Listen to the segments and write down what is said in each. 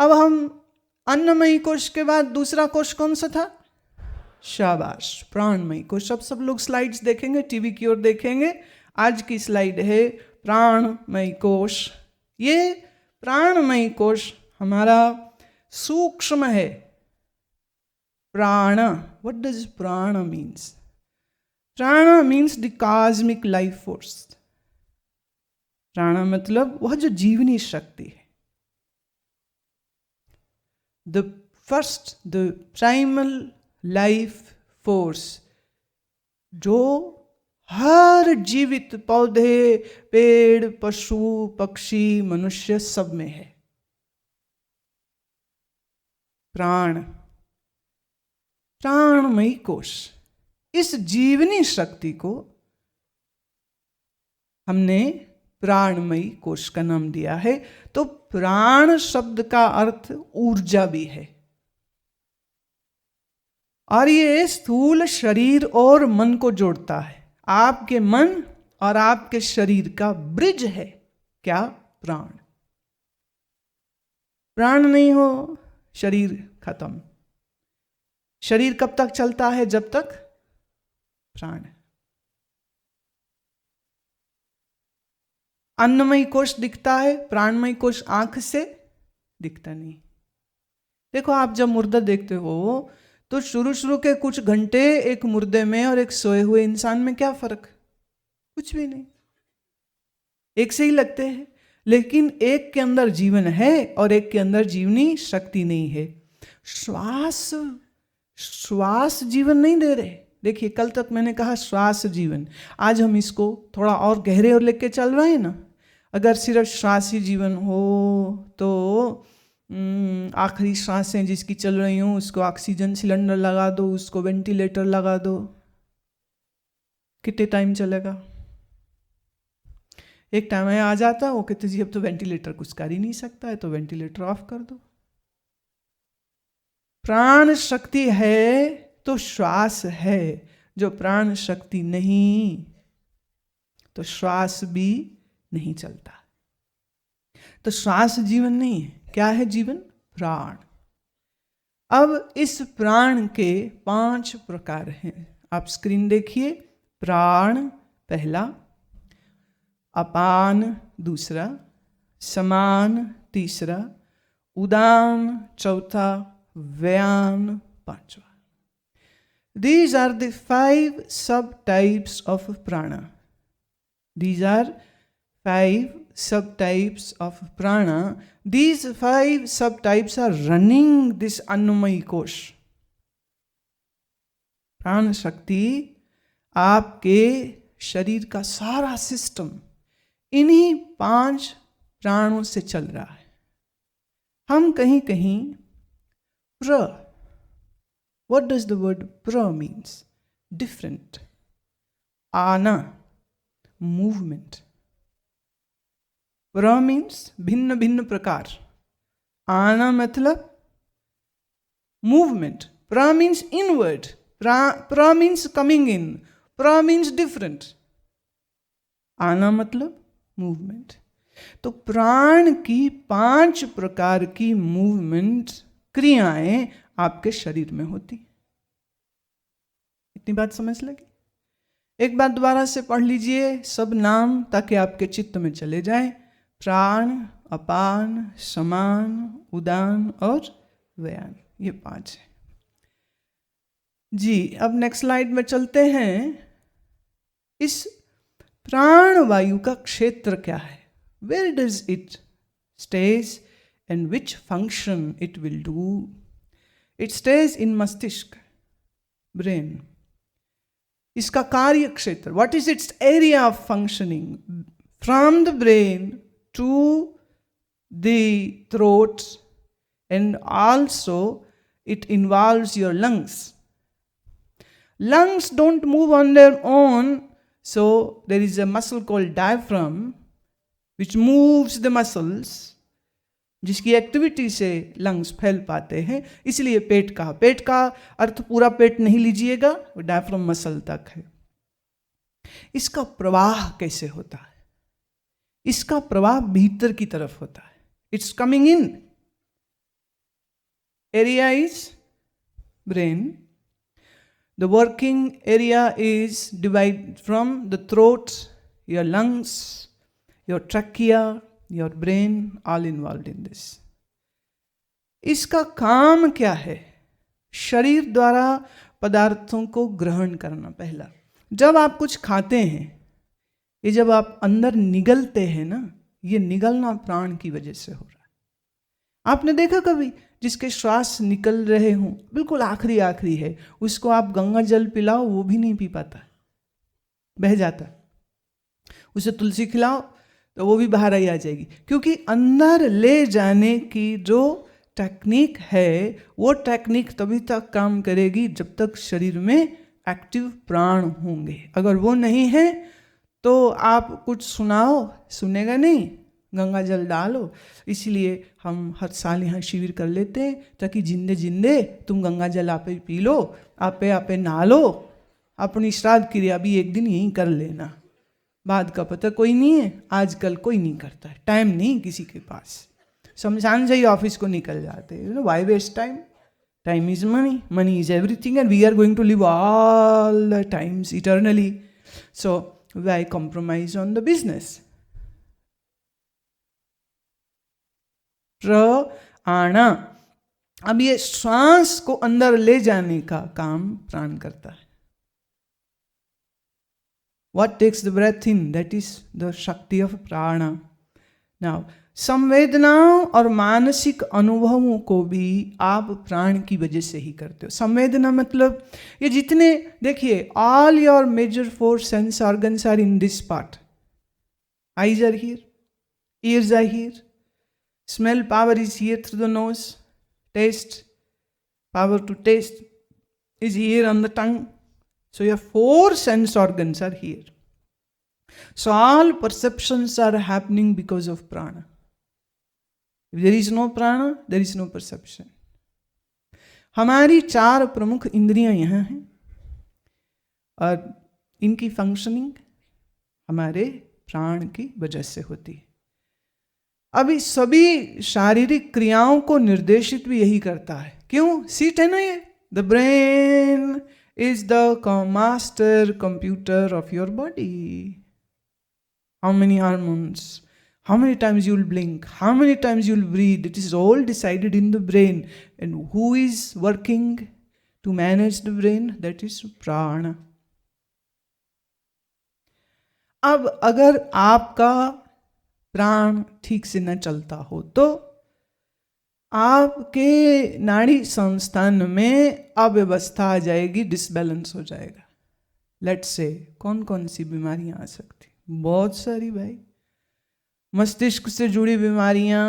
अब हम अन्नमयी कोश के बाद दूसरा कोश कौन सा था? शाबाश, प्राणमयी कोश। अब सब लोग स्लाइड्स देखेंगे, टीवी की ओर देखेंगे। आज की स्लाइड है प्राणमयी कोश। ये प्राणमयी कोश हमारा सूक्ष्म है। प्राण, व्हाट डज प्राण मीन्स? प्राण means the cosmic life force. प्राण मतलब वह जो जीवनी शक्ति है, the first, the primal life force, जो हर जीवित पौधे, पेड़, पशु, पक्षी, मनुष्य सब में है। प्राण, प्राणमयी कोश। इस जीवनी शक्ति को हमने प्राणमयी कोश का नाम दिया है। तो प्राण शब्द का अर्थ ऊर्जा भी है, और ये स्थूल शरीर और मन को जोड़ता है। आपके मन और आपके शरीर का ब्रिज है क्या? प्राण। प्राण नहीं हो, शरीर खत्म। शरीर कब तक चलता है? जब तक प्राण। अन्नमयी कोश दिखता है, प्राणमयी कोश आंख से दिखता नहीं। देखो, आप जब मुर्दा देखते हो तो शुरू के कुछ घंटे एक मुर्दे में और एक सोए हुए इंसान में क्या फर्क? कुछ भी नहीं, एक से ही लगते हैं। लेकिन एक के अंदर जीवन है और एक के अंदर जीवनी शक्ति नहीं है। श्वास जीवन नहीं दे रहे। देखिए, कल तक मैंने कहा श्वास जीवन, आज हम इसको थोड़ा और गहरे और लेके चल रहे हैं ना। अगर सिर्फ श्वास ही जीवन हो तो आखिरी सांसें जिसकी चल रही हूँ उसको ऑक्सीजन सिलेंडर लगा दो, उसको वेंटिलेटर लगा दो, कितने टाइम चलेगा? एक टाइम आ जाता है, वो कहते जी अब तो वेंटिलेटर कुछ कर ही नहीं सकता है, तो वेंटिलेटर ऑफ कर दो। प्राण शक्ति है तो श्वास है। जो प्राण शक्ति नहीं तो श्वास भी नहीं चलता। तो श्वास जीवन नहीं है। क्या है जीवन? प्राण। अब इस प्राण के 5 प्रकार हैं। आप स्क्रीन देखिए। प्राण पहला, अपान दूसरा, समान तीसरा, उदान चौथा, व्यान पांचवा। These are the 5 subtypes of prana. These are 5 subtypes of prana. These 5 subtypes are running this अन्नमयी कोश। प्राण शक्ति आपके शरीर का सारा सिस्टम इन्हीं 5 प्राणों से चल रहा है। हम कहीं कहीं प्र, what does the word pra means? Different. आना, movement. pra means भिन्न भिन्न प्रकार। आना मतलब movement. pra means inward. pra means coming in. pra means different. आना मतलब मूवमेंट। तो प्राण की 5 प्रकार की मूवमेंट, क्रियाएं आपके शरीर में होती। इतनी बात समझ लगी? एक बात दोबारा से पढ़ लीजिए सब नाम, ताकि आपके चित्त में चले जाए। प्राण, अपान, समान, उदान और व्यान, ये 5 है जी। अब नेक्स्ट स्लाइड में चलते हैं। इस प्राण वायु का क्षेत्र क्या है? Where does it stays and which function it will do? It stays in मस्तिष्क, ब्रेन। इसका कार्य क्षेत्र, what is its area of functioning? From the brain to the throat and also it involves your lungs. Lungs don't move on their own, so there is a muscle called diaphragm which moves the muscles, जिसकी activity से lungs फैल पाते हैं। इसलिए पेट का अर्थ पूरा पेट नहीं लीजिएगा, वो डायफ्राम मसल तक है। इसका प्रवाह कैसे होता है? इसका प्रवाह भीतर की तरफ होता है। It's coming in area is brain. The working area is divided from the throat, your lungs, your trachea, your brain, all involved in this. इसका काम क्या है? शरीर द्वारा पदार्थों को ग्रहण करना। पहला, जब आप कुछ खाते हैं, ये जब आप अंदर निगलते हैं ना, ये निगलना प्राण की वजह से हो रहा है। आपने देखा कभी जिसके श्वास निकल रहे हों, बिल्कुल आखिरी आखिरी है, उसको आप गंगा जल पिलाओ वो भी नहीं पी पाता, बह जाता। उसे तुलसी खिलाओ तो वो भी बाहर ही आ जाएगी, क्योंकि अंदर ले जाने की जो टेक्निक है वो टेक्निक तभी तक काम करेगी जब तक शरीर में एक्टिव प्राण होंगे। अगर वो नहीं है तो आप कुछ सुनाओ, सुनेगा नहीं, गंगा जल डालो। इसलिए हम हर साल यहाँ शिविर कर लेते हैं ताकि जिंदे जिंदे तुम गंगा जल आपे पी लो, आपे आपे नहा लो, अपनी श्राद्ध क्रिया भी एक दिन यहीं कर लेना। बाद का पता कोई नहीं है, आजकल कोई नहीं करता है, टाइम नहीं किसी के पास, शमशान से ही ऑफिस को निकल जाते हैं। Why waste time? Time is money, money is everything, and we are going to live all the times eternally, so why compromise on the business? प्राणा, अब ये श्वास को अंदर ले जाने का काम प्राण करता है। What takes the breath in? That is the Shakti of prana. Now, संवेदनाओं और मानसिक अनुभवों को भी आप प्राण की वजह से ही करते हो। संवेदना मतलब ये जितने, देखिए, all your major 4 sense organs are in this part. Eyes are here, ears are here, smell power is here through the nose, taste power to taste is here on the tongue. So your 4 sense organs are here. So all perceptions are happening because of prana. If there is no prana, there is no perception. हमारी 4 प्रमुख इंद्रियां यहाँ हैं और इनकी functioning हमारे प्राण की वजह से होती है। अभी सभी शारीरिक क्रियाओं को निर्देशित भी यही करता है। क्यों? सीट है ना ये, the brain is the master computer of your body. How many hormones, how many times you will blink, how many times you will breathe, it is all decided in the brain. And who is working to manage the brain? That is prana. अब अगर आपका प्राण ठीक से न चलता हो तो आपके नाड़ी संस्थान में अव्यवस्था आ जाएगी, डिसबैलेंस हो जाएगा। लेट्स से कौन कौन सी बीमारियां आ सकती? बहुत सारी भाई। मस्तिष्क से जुड़ी बीमारियां,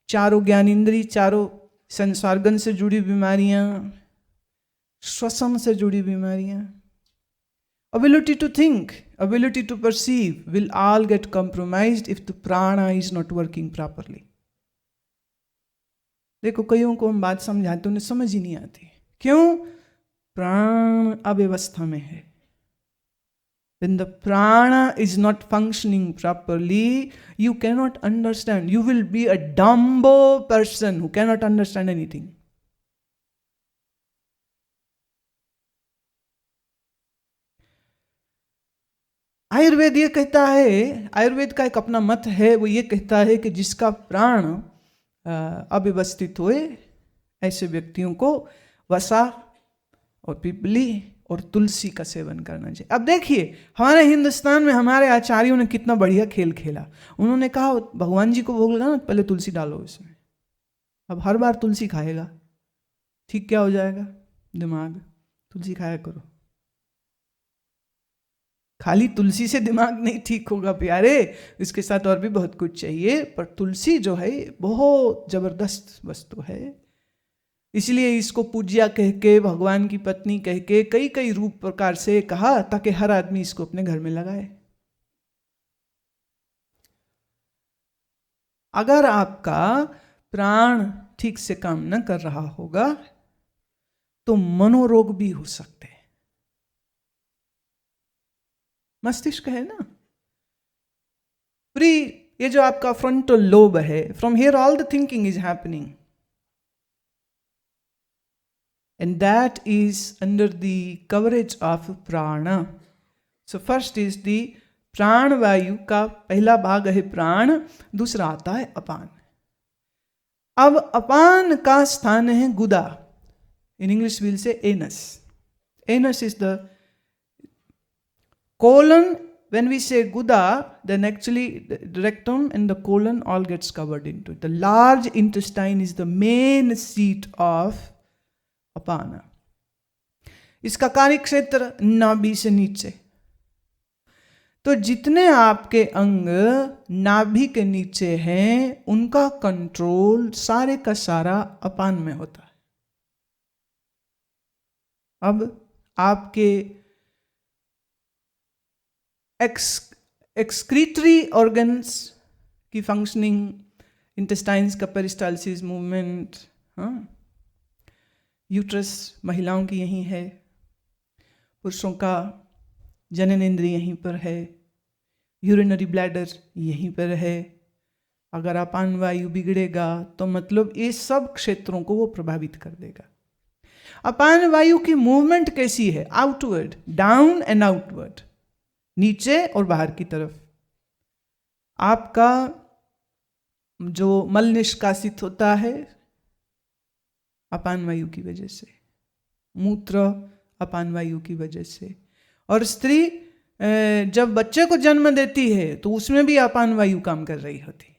चारों ज्ञानेंद्रिय, चारों संसर्गन से जुड़ी बीमारियां, श्वसन से जुड़ी बीमारियां, ability to think, ability to perceive will all get compromised if the prana is not working properly. देखो, कईयों को हम बात समझाते उन्हें समझ ही नहीं आती। क्यों? प्राण अव्यवस्था में है। When the prana is not functioning properly, you cannot understand. You will be a dumbo person who cannot understand anything. Ayurveda ये कहता है, आयुर्वेद का एक अपना मत है, वो ये कहता है कि जिसका प्राण अव्यवस्थित हुए ऐसे व्यक्तियों को वसा और पिपली और तुलसी का सेवन करना चाहिए। अब देखिए, हमारे हिंदुस्तान में हमारे आचार्यों ने कितना बढ़िया खेल खेला। उन्होंने कहा भगवान जी को भोग लगाना, पहले तुलसी डालो इसमें। अब हर बार तुलसी खाएगा, ठीक क्या हो जाएगा? दिमाग। तुलसी खाया करो। खाली तुलसी से दिमाग नहीं ठीक होगा प्यारे, इसके साथ और भी बहुत कुछ चाहिए। पर तुलसी जो है बहुत जबरदस्त वस्तु है, इसलिए इसको पूज्या कह के, भगवान की पत्नी कह के कई कई रूप प्रकार से कहा ताकि हर आदमी इसको अपने घर में लगाए। अगर आपका प्राण ठीक से काम न कर रहा होगा तो मनोरोग भी हो सकते हैं। मस्तिष्क है ना, ये जो आपका फ्रंटल लोब है, from here all the thinking is happening. and that is under the coverage of prana. So first is the प्राण वायु का पहला भाग है प्राण, दूसरा आता है अपान. अब अपान का स्थान है गुदा. In English we'll say anus. Anus is the colon. When we say guda, then actually the rectum and the colon all gets covered into it. The large intestine is the main seat of apana. इसका कार्य क्षेत्र नाभि से नीचे. तो जितने आपके अंग नाभि के नीचे हैं उनका कंट्रोल सारे का सारा अपान में होता है. अब आपके एक्सक्रीटरी ऑर्गन्स की फंक्शनिंग, इंटेस्टाइन्स का पेरिस्टालसिस मूवमेंट, यूट्रस महिलाओं की यहीं है, पुरुषों का जननेंद्रिय यहीं पर है, यूरिनरी ब्लैडर यहीं पर है. अगर अपान वायु बिगड़ेगा तो मतलब ये सब क्षेत्रों को वो प्रभावित कर देगा. अपान वायु की मूवमेंट कैसी है? आउटवर्ड, डाउन एंड आउटवर्ड, नीचे और बाहर की तरफ. आपका जो मल निष्कासित होता है अपान वायु की वजह से, मूत्र अपान वायु की वजह से. और स्त्री जब बच्चे को जन्म देती है तो उसमें भी अपान वायु काम कर रही होती.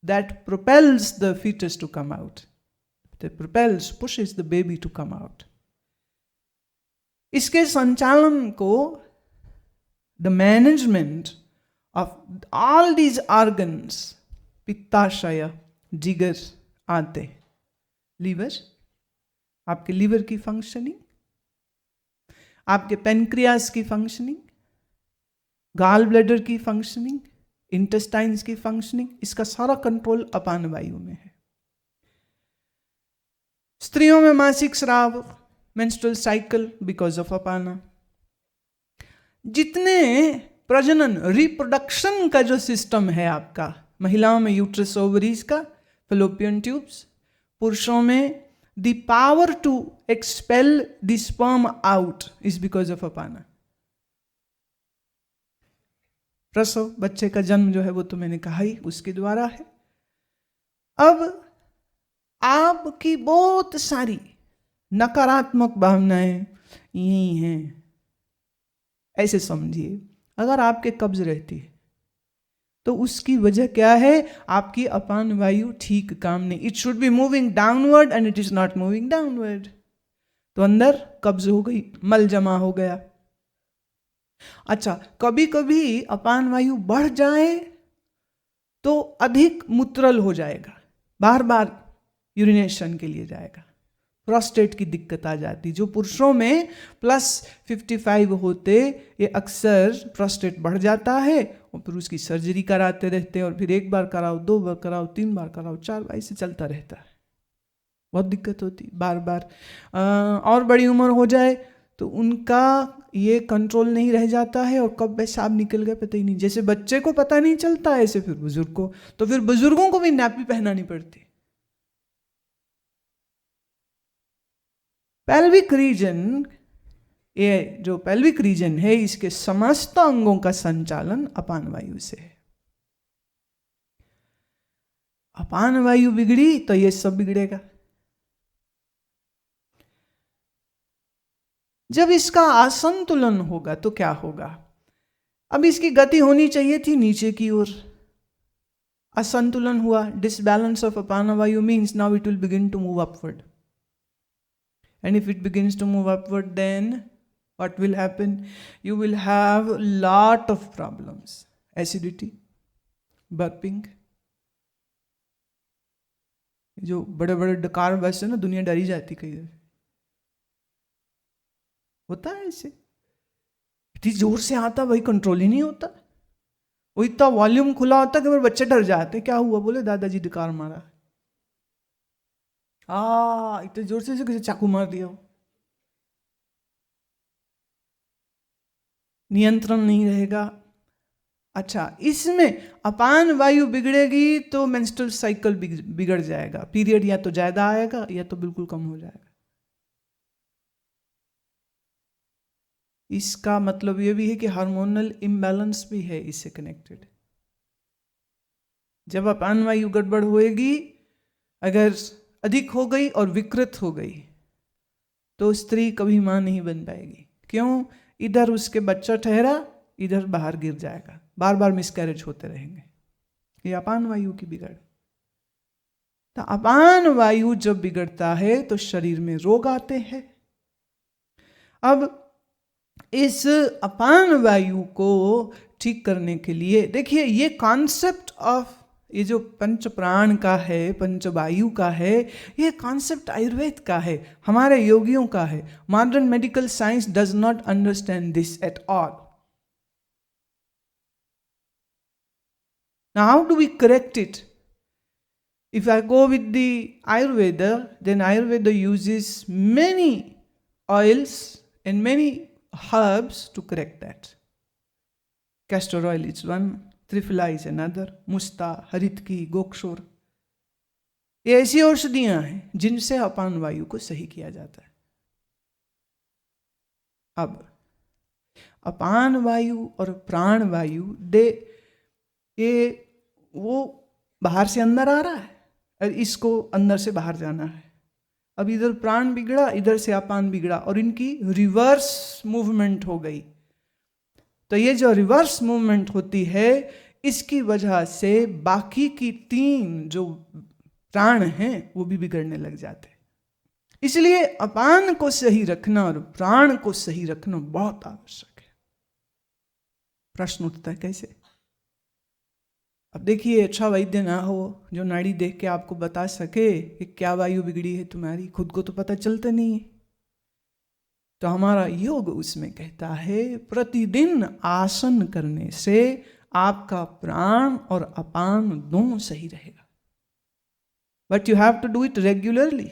That propels the fetus to come out. That propels, pushes the baby to come out. इसके संचालन को, the management of all these organs, पित्ताशय, जिगर, आते, लीवर, आपके लीवर की फंक्शनिंग, आपके पेनक्रियास की फंक्शनिंग, गाल ब्लैडर की फंक्शनिंग, इंटेस्टाइन्स की फंक्शनिंग, इसका सारा कंट्रोल अपान वायु में है. स्त्रियों में मासिक स्राव, मेंस्ट्रुअल साइकिल, बिकॉज ऑफ अपाना. जितने प्रजनन, रिप्रोडक्शन का जो सिस्टम है आपका, महिलाओं में यूट्रस, ओवरीज का, फैलोपियन ट्यूब्स, पुरुषों में the power to expel the sperm out is because of apana. प्रसव, बच्चे का जन्म जो है वो तो मैंने कहा ही उसके द्वारा है. अब आपकी बहुत सारी नकारात्मक भावनाएं यही हैं. ऐसे समझिए, अगर आपके कब्ज रहती है तो उसकी वजह क्या है? आपकी अपान वायु ठीक काम नहीं. It should be moving downward and it is not moving downward. तो अंदर कब्ज हो गई, मल जमा हो गया. अच्छा, कभी कभी अपान वायु बढ़ जाए तो अधिक मूत्रल हो जाएगा, बार बार यूरिनेशन के लिए जाएगा, प्रोस्टेट की दिक्कत आ जाती. जो पुरुषों में +55 होते, ये अक्सर प्रोस्टेट बढ़ जाता है और फिर उसकी सर्जरी कराते रहते हैं, और फिर एक बार कराओ, 2 बार कराओ, 3 बार कराओ, 4 बार, ऐसे चलता रहता है. बहुत दिक्कत होती बार बार. और बड़ी उम्र हो जाए तो उनका ये कंट्रोल नहीं रह जाता है और कब पेशाब निकल गया पता ही नहीं. जैसे बच्चे को पता नहीं चलता, ऐसे फिर बुजुर्ग को. तो फिर बुजुर्गों को भी नैपी पहनानी पड़ती. पेल्विक रीजन, ये जो पेल्विक रीजन है, इसके समस्त अंगों का संचालन अपान वायु से है. अपान वायु बिगड़ी तो ये सब बिगड़ेगा. जब इसका असंतुलन होगा तो क्या होगा? अब इसकी गति होनी चाहिए थी नीचे की ओर, असंतुलन हुआ. Disbalance of apan vayu means now it will begin to move upward. And if it begins to move upward, then what will happen? You will have a lot of problems. Acidity, burping. जो बड़े बड़े डकार बस है ना, दुनिया डरी जाती कई दफे. होता है ऐसे, इतनी जोर से आता, वही कंट्रोल ही नहीं होता. वो इतना वॉल्यूम खुला होता कि मेरे बच्चे डर जाते. क्या हुआ? बोले दादाजी डकार मारा. इतने जोर से किसी चाकू मार दिया. नियंत्रण नहीं रहेगा. अच्छा, इसमें अपान वायु बिगड़ेगी तो मेंस्ट्रुअल साइकिल बिगड़ जाएगा. पीरियड या तो ज्यादा आएगा या तो बिल्कुल कम हो जाएगा. इसका मतलब ये भी है कि हार्मोनल इम्बैलेंस भी है इससे कनेक्टेड। जब अपान वायु गड़बड़ होएगी, अगर अधिक हो गई और विकृत हो गई, तो स्त्री कभी मां नहीं बन पाएगी। क्यों? इधर उसके बच्चा ठहरा, इधर बाहर गिर जाएगा, बार बार मिसकैरेज होते रहेंगे। ये अपान वायु की बिगड़। तो अपान वायु जब बिगड़ता है तो शरीर में रोग आते हैं। अब इस अपान वायु को ठीक करने के लिए देखिए, ये कॉन्सेप्ट ऑफ ये जो पंच प्राण का है, पंच वायु का है, ये कॉन्सेप्ट आयुर्वेद का है, हमारे योगियों का है। Modern medical science does not understand this at all. Now, how do we correct it? If I go with the Ayurveda, then Ayurveda uses many oils and many herbs to correct that. Castor oil is one, triphala is another, मुस्ता, हरितकी, गोक्षोर, ये ऐसी औषधियां हैं जिनसे अपान वायु को सही किया जाता है। अब अपान वायु और प्राण वायु ये वो बाहर से अंदर आ रहा है और इसको अंदर से बाहर जाना है। अब इधर प्राण बिगड़ा, इधर से अपान बिगड़ा और इनकी रिवर्स मूवमेंट हो गई। तो ये जो रिवर्स मूवमेंट होती है, इसकी वजह से बाकी की 3 जो प्राण हैं वो भी बिगड़ने लग जाते हैं। इसलिए अपान को सही रखना और प्राण को सही रखना बहुत आवश्यक है। प्रश्न उठता है कैसे? अब देखिए, अच्छा वैद्य ना हो जो नाड़ी देख के आपको बता सके कि क्या वायु बिगड़ी है तुम्हारी, खुद को तो पता चलता नहीं है। तो हमारा योग उसमें कहता है प्रतिदिन आसन करने से आपका प्राण और अपान दोनों सही रहेगा। But you have to do it regularly.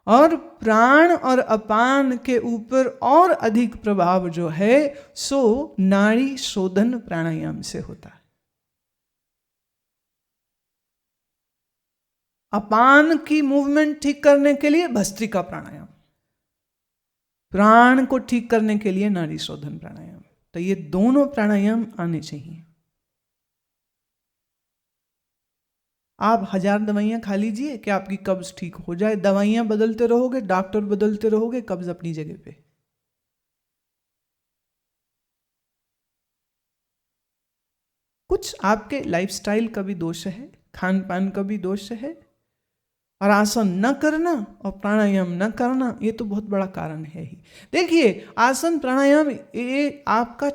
और प्राण और अपान के ऊपर और अधिक प्रभाव जो है सो नाड़ी शोधन प्राणायाम से होता है। अपान की मूवमेंट ठीक करने के लिए भस्त्रिका प्राणायाम, प्राण को ठीक करने के लिए नाड़ी शोधन प्राणायाम। तो ये दोनों प्राणायाम आने चाहिए। आप 1000 दवाइयां खा लीजिए कि आपकी कब्ज ठीक हो जाए। दवाइयां बदलते रहोगे, डॉक्टर बदलते रहोगे, कब्ज अपनी जगह पे। कुछ आपके लाइफस्टाइल का भी दोष है, खान पान का भी दोष है, और आसन न करना और प्राणायाम न करना ये तो बहुत बड़ा कारण है ही। देखिए, आसन प्राणायाम ये आपका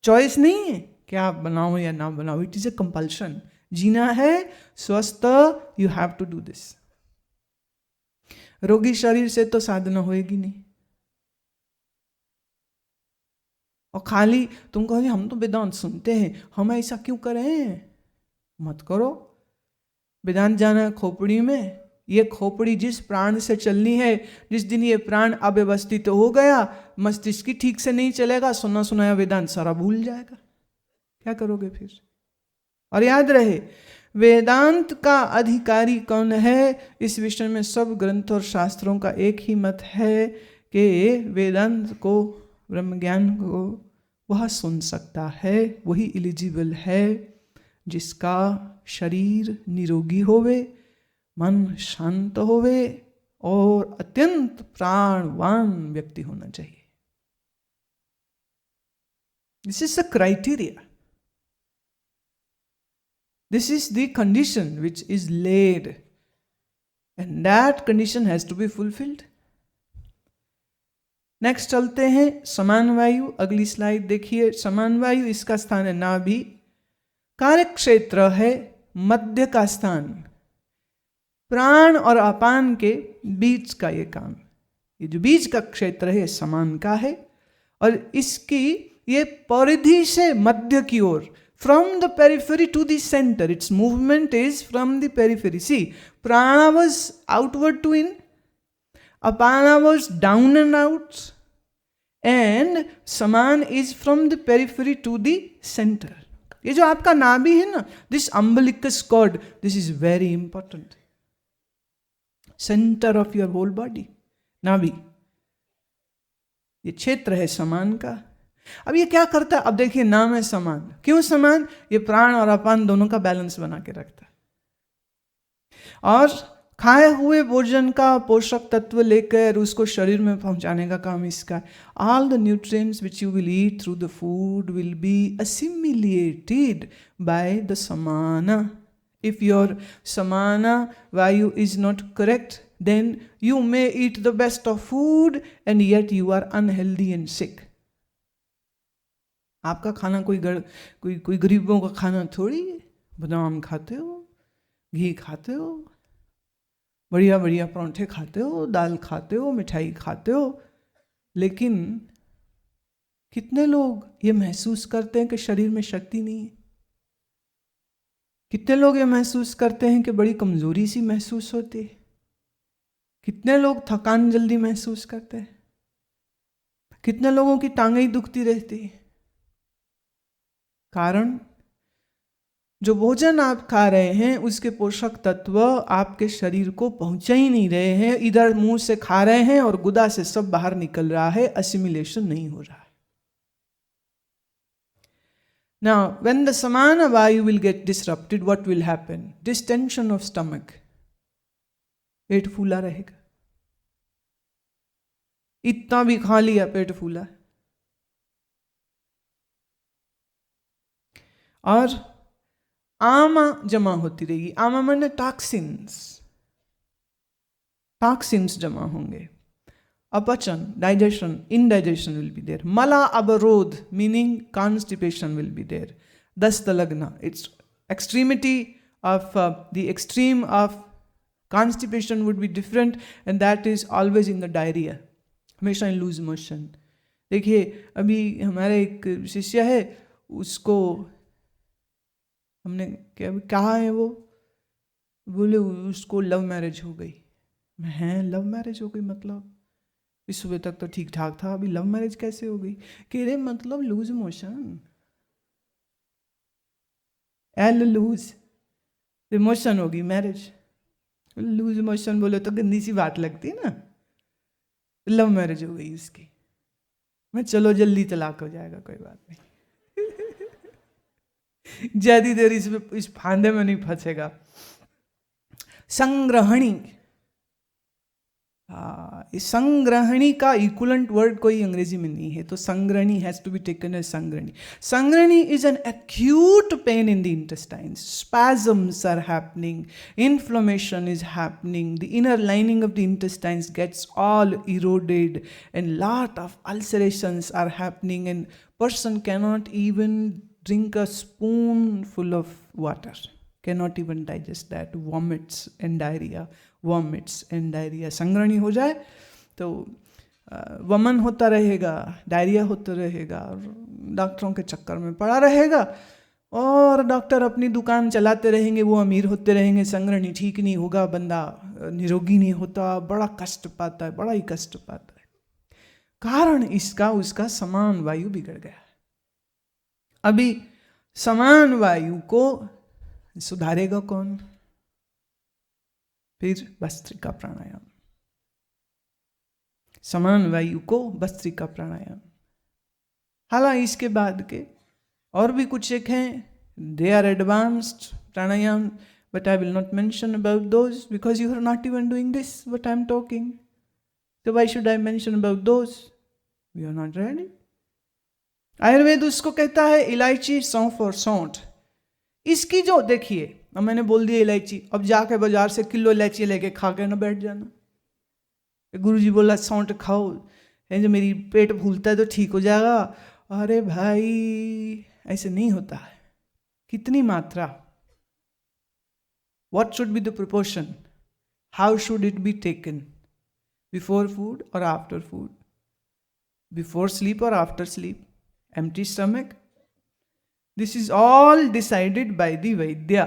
चॉइस नहीं है कि आप बनाओ या ना बनाओ, इट इज ए कंपल्शन। जीना है स्वस्थ, you have to do this. रोगी शरीर से तो साधना होएगी नहीं। और खाली तुम कहो हम तो वेदांत सुनते हैं, हम ऐसा क्यों करें? मत करो। वेदांत जाना है खोपड़ी में। ये खोपड़ी जिस प्राण से चलनी है, जिस दिन ये प्राण अव्यवस्थित हो गया, मस्तिष्क ठीक से नहीं चलेगा, सुना सुनाया वेदांत सारा भूल जाएगा। क्या करोगे फिर? और याद रहे, वेदांत का अधिकारी कौन है? इस विषय में सब ग्रंथ और शास्त्रों का एक ही मत है कि वेदांत को, ब्रह्म ज्ञान को वह सुन सकता है, वही एलिजिबल है जिसका शरीर निरोगी होवे, मन शांत होवे और अत्यंत प्राणवान व्यक्ति होना चाहिए। This is the criteria. This is the condition which is laid, and that condition has to be fulfilled. Next चलते हैं समान वायु. अगली स्लाइड देखिए. समान वायु, इसका स्थान है नाभि. कार्य क्षेत्र है मध्य का स्थान. प्राण और अपान के बीच का ये काम, ये जो बीच का क्षेत्र है समान का है, और इसकी ये परिधि से मध्य की ओर, from the periphery to the center, its movement is from the periphery. See, prana was outward to in, apana was down and out, and saman is from the periphery to the center. ये जो आपका नाभि है ना, this umbilicus cord, this is very important. Centre of your whole body, नाभि, ये क्षेत्र है समान का। अब ये क्या करता है? अब देखिए, नाम है समान। क्यों समान? ये प्राण और अपान दोनों का बैलेंस बना के रखता है। और खाए हुए भोजन का पोषक तत्व लेकर उसको शरीर में पहुंचाने का काम इसका। All the nutrients which you will eat through the food will be assimilated by the samana. If your samana vayu is not correct, then you may eat the best of food and yet you are unhealthy and sick. आपका खाना कोई गरीबों का खाना थोड़ी है। बादाम खाते हो, घी खाते हो, बढ़िया बढ़िया परांठे खाते हो, दाल खाते हो, मिठाई खाते हो, लेकिन कितने लोग ये महसूस करते हैं कि शरीर में शक्ति नहीं है? कितने लोग ये महसूस करते हैं कि बड़ी कमजोरी सी महसूस होती है? कितने लोग थकान जल्दी महसूस करते हैं? कितने लोगों की टांगें ही दुखती रहती है? कारण, जो भोजन आप खा रहे हैं उसके पोषक तत्व आपके शरीर को पहुंचा ही नहीं रहे हैं। इधर मुंह से खा रहे हैं और गुदा से सब बाहर निकल रहा है, असिमिलेशन नहीं हो रहा है। Now, when the samana vayu will get disrupted, what will happen? Distension of stomach. पेट फूला रहेगा। इतना भी खा लिया, पेट फूला। और आमा जमा होती रहेगी। आमा माने टॉक्सिन्स। टॉक्सिन्स जमा होंगे। अपचन, digestion, indigestion will be there. Mala abarodh, meaning constipation will be there. Dastalagna, it's extremity of the extreme of constipation would be different, and that is always in the diarrhea, हमेशा in loose motion. देखिए, अभी हमारे एक शिष्य है, उसको हमने कहा है, वो बोले उसको लव मैरिज हो गई। मैं, हैं लव मैरिज हो गई मतलब? इस सुबह तक तो ठीक ठाक था, अभी लव मैरिज कैसे हो गई? कह रहे मतलब लूज मोशन, एल लूज इमोशन होगी मैरिज। लूज मोशन बोले तो गंदी सी बात लगती है ना। लव मैरिज हो गई उसकी। मैं चलो जल्दी तलाक हो जाएगा, कोई बात नहीं। ज्यादा देर इस फांदे में नहीं फंसेगा। संग्रहणी, संग्रहणी का इक्विवेलेंट वर्ड कोई अंग्रेजी में नहीं है, तो sangrahani has to be taken as sangrahani. Sangrahani is an acute pain in the intestines, spasms are happening, inflammation is happening, the inner lining of the intestines gets all eroded and lot of ulcerations are happening and person cannot even drink a spoonful of water, cannot even digest that, vomits and diarrhea। संग्रहणी हो जाए तो वमन होता रहेगा, diarrhoea होता रहेगा, और डॉक्टरों के चक्कर में पड़ा रहेगा, और डॉक्टर अपनी दुकान चलाते रहेंगे, वो अमीर होते रहेंगे, संग्रहणी ठीक नहीं होगा, बंदा निरोगी नहीं होता, बड़ा कष्ट पाता है, बड़ा ही कष्ट पाता है। कारण इसका उसका समान वायु बिगड़ गया। अभी समान वायु को सुधारेगा कौन? फिर भस्त्रिका प्राणायाम। समान वायु को भस्त्रिका प्राणायाम। हालांकि इसके बाद के और भी कुछ एक हैं, they are advanced pranayama, but I will not mention about those because you are not even doing this what I am talking, so why should I mention about those? We are not ready. Ayurveda उसको कहता है इलायची, सौंफ और सौंठ। इसकी जो देखिए, अब मैंने बोल दिया इलायची, अब जाके बाजार से किलो इलायची लेके खा के ना बैठ जाना। गुरुजी बोला सौंठ खाओ, जो मेरी पेट फूलता है तो ठीक हो जाएगा। अरे भाई, ऐसे नहीं होता है। कितनी मात्रा, what should be the proportion, how should it be taken, before food और आफ्टर फूड, बिफोर स्लीप और after sleep, empty stomach, this is all decided by the Vaidya.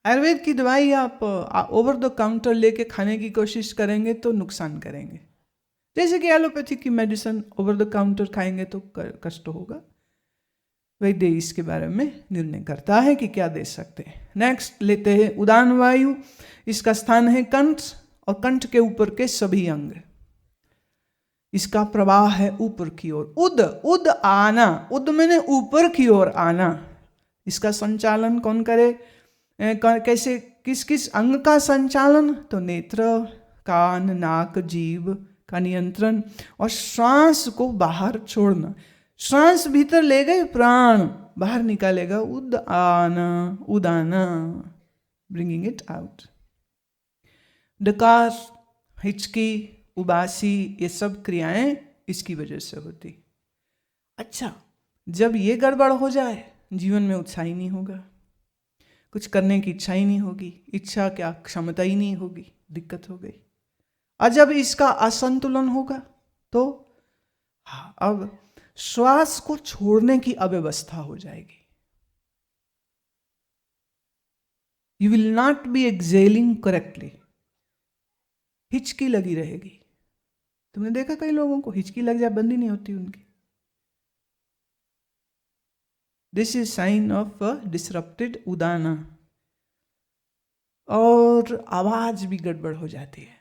Ayurveda की दवाई आप ओवर द काउंटर लेके खाने की कोशिश करेंगे तो नुकसान करेंगे। जैसे कि एलोपैथी की मेडिसिन ओवर द काउंटर खाएंगे तो कष्ट होगा, वैद्य इसके बारे में निर्णय करता है कि क्या दे सकते हैं। नेक्स्ट लेते हैं उदान वायु। इसका स्थान है कंठ और कंठ के ऊपर के सभी अंग। इसका प्रवाह है ऊपर की ओर। उद आना, उद मैंने ऊपर की ओर आना। इसका संचालन कौन करे, कैसे, किस किस अंग का संचालन? तो नेत्र, कान, नाक, जीभ का नियंत्रण और श्वास को बाहर छोड़ना। श्वास भीतर ले गए, प्राण बाहर निकालेगा, उदाना, ब्रिंगिंग इट आउट। डकार, हिचकी, उबासी, ये सब क्रियाएं इसकी वजह से होती। अच्छा, जब ये गड़बड़ हो जाए, जीवन में उत्साह ही नहीं होगा, कुछ करने की इच्छा ही नहीं होगी, इच्छा क्या क्षमता ही नहीं होगी, दिक्कत हो गई। और जब इसका असंतुलन होगा तो अब श्वास को छोड़ने की अव्यवस्था हो जाएगी। You will not B excelling correctly, हिचकी लगी रहेगी। तुमने देखा कई लोगों को हिचकी लग जाए, बंद ही नहीं होती उनकी। This is sine of disrupted Udana. और आवाज भी गड़बड़ हो जाती है।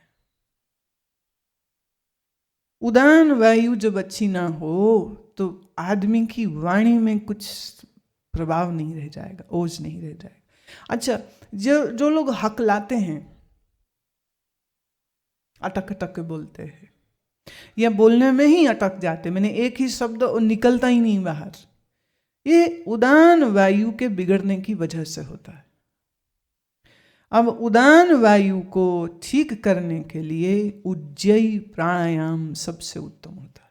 उदान वायु जब अच्छी ना हो तो आदमी की वाणी में कुछ प्रभाव नहीं रह जाएगा, ओज नहीं रह जाएगा। अच्छा, जो लोग हकलाते हैं, अटक अटक के बोलते हैं या बोलने में ही अटक जाते, मैंने एक ही शब्द निकलता ही नहीं बाहर, ये उदान वायु के बिगड़ने की वजह से होता है। अब उदान वायु को ठीक करने के लिए उज्जयी प्राणायाम सबसे उत्तम होता है।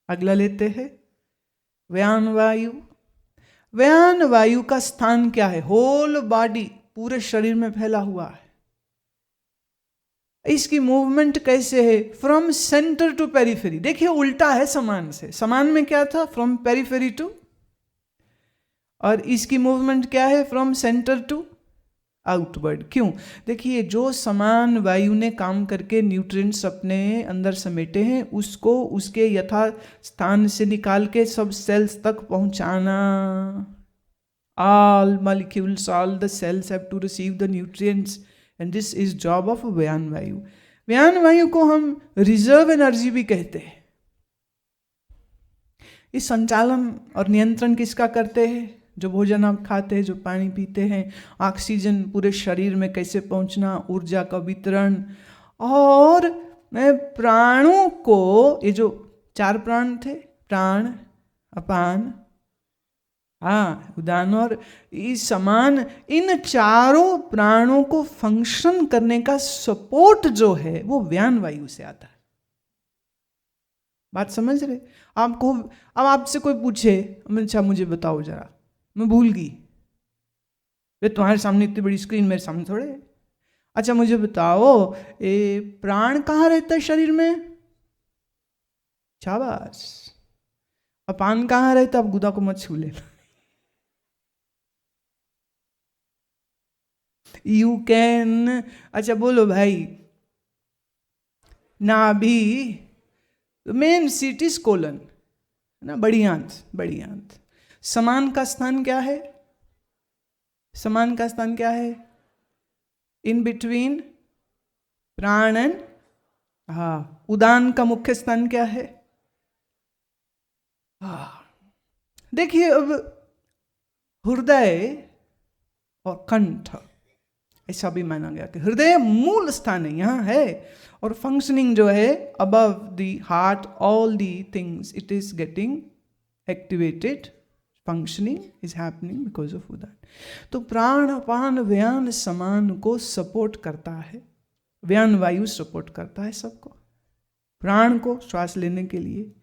अगला लेते हैं व्यान वायु। व्यान वायु का स्थान क्या है? होल बॉडी, पूरे शरीर में फैला हुआ है। इसकी मूवमेंट कैसे है? From centre to periphery. देखिए उल्टा है समान से। समान में क्या था? फ्रॉम पेरिफेरी टू, और इसकी मूवमेंट क्या है? From centre to outward. क्यों? देखिए, जो समान वायु ने काम करके न्यूट्रिएंट्स अपने अंदर समेटे हैं, उसको उसके यथा स्थान से निकाल के सब सेल्स तक पहुंचाना। All molecules, all the cells have to receive the nutrients and this is job of vyana vayu. व्यान वायु को हम रिजर्व एनर्जी भी कहते हैं। इस संचालन और नियंत्रण किसका करते हैं? जो भोजन आप खाते हैं, जो पानी पीते हैं, ऑक्सीजन पूरे शरीर में कैसे पहुंचना, ऊर्जा का वितरण, और प्राणों को, ये जो 4 प्राण थे, प्राण, अपान, उदान और इस समान, इन चारों प्राणों को फंक्शन करने का सपोर्ट जो है वो व्यान वायु से आता है। बात समझ रहे? आपको अब आपसे कोई पूछे, अच्छा मुझे बताओ जरा, मैं भूल गई, वे तुम्हारे सामने इतनी बड़ी स्क्रीन, मेरे सामने थोड़े। अच्छा मुझे बताओ, ये प्राण कहाँ रहता है शरीर में? शाबाश। अपान कहाँ रहता? अब गुदा को मत छू लेना। यू कैन, अच्छा बोलो भाई, नाभि, मेन सीट इज कोलन ना, बड़ी आंत, बड़ी आंत। समान का स्थान क्या है? समान का स्थान क्या है? इन बिटवीन प्राण एंड, उदान का मुख्य स्थान क्या है? देखिए, अब हृदय और कंठ ऐसा भी माना गया कि हृदय मूल स्थान है, यहाँ है, और फंक्शनिंग जो है above the heart, all the things it is getting activated, functioning is happening because of उदान। तो प्राण, अपान, व्यान समान को सपोर्ट करता है। व्यान वायु सपोर्ट करता है सबको। प्राण को श्वास लेने के लिए,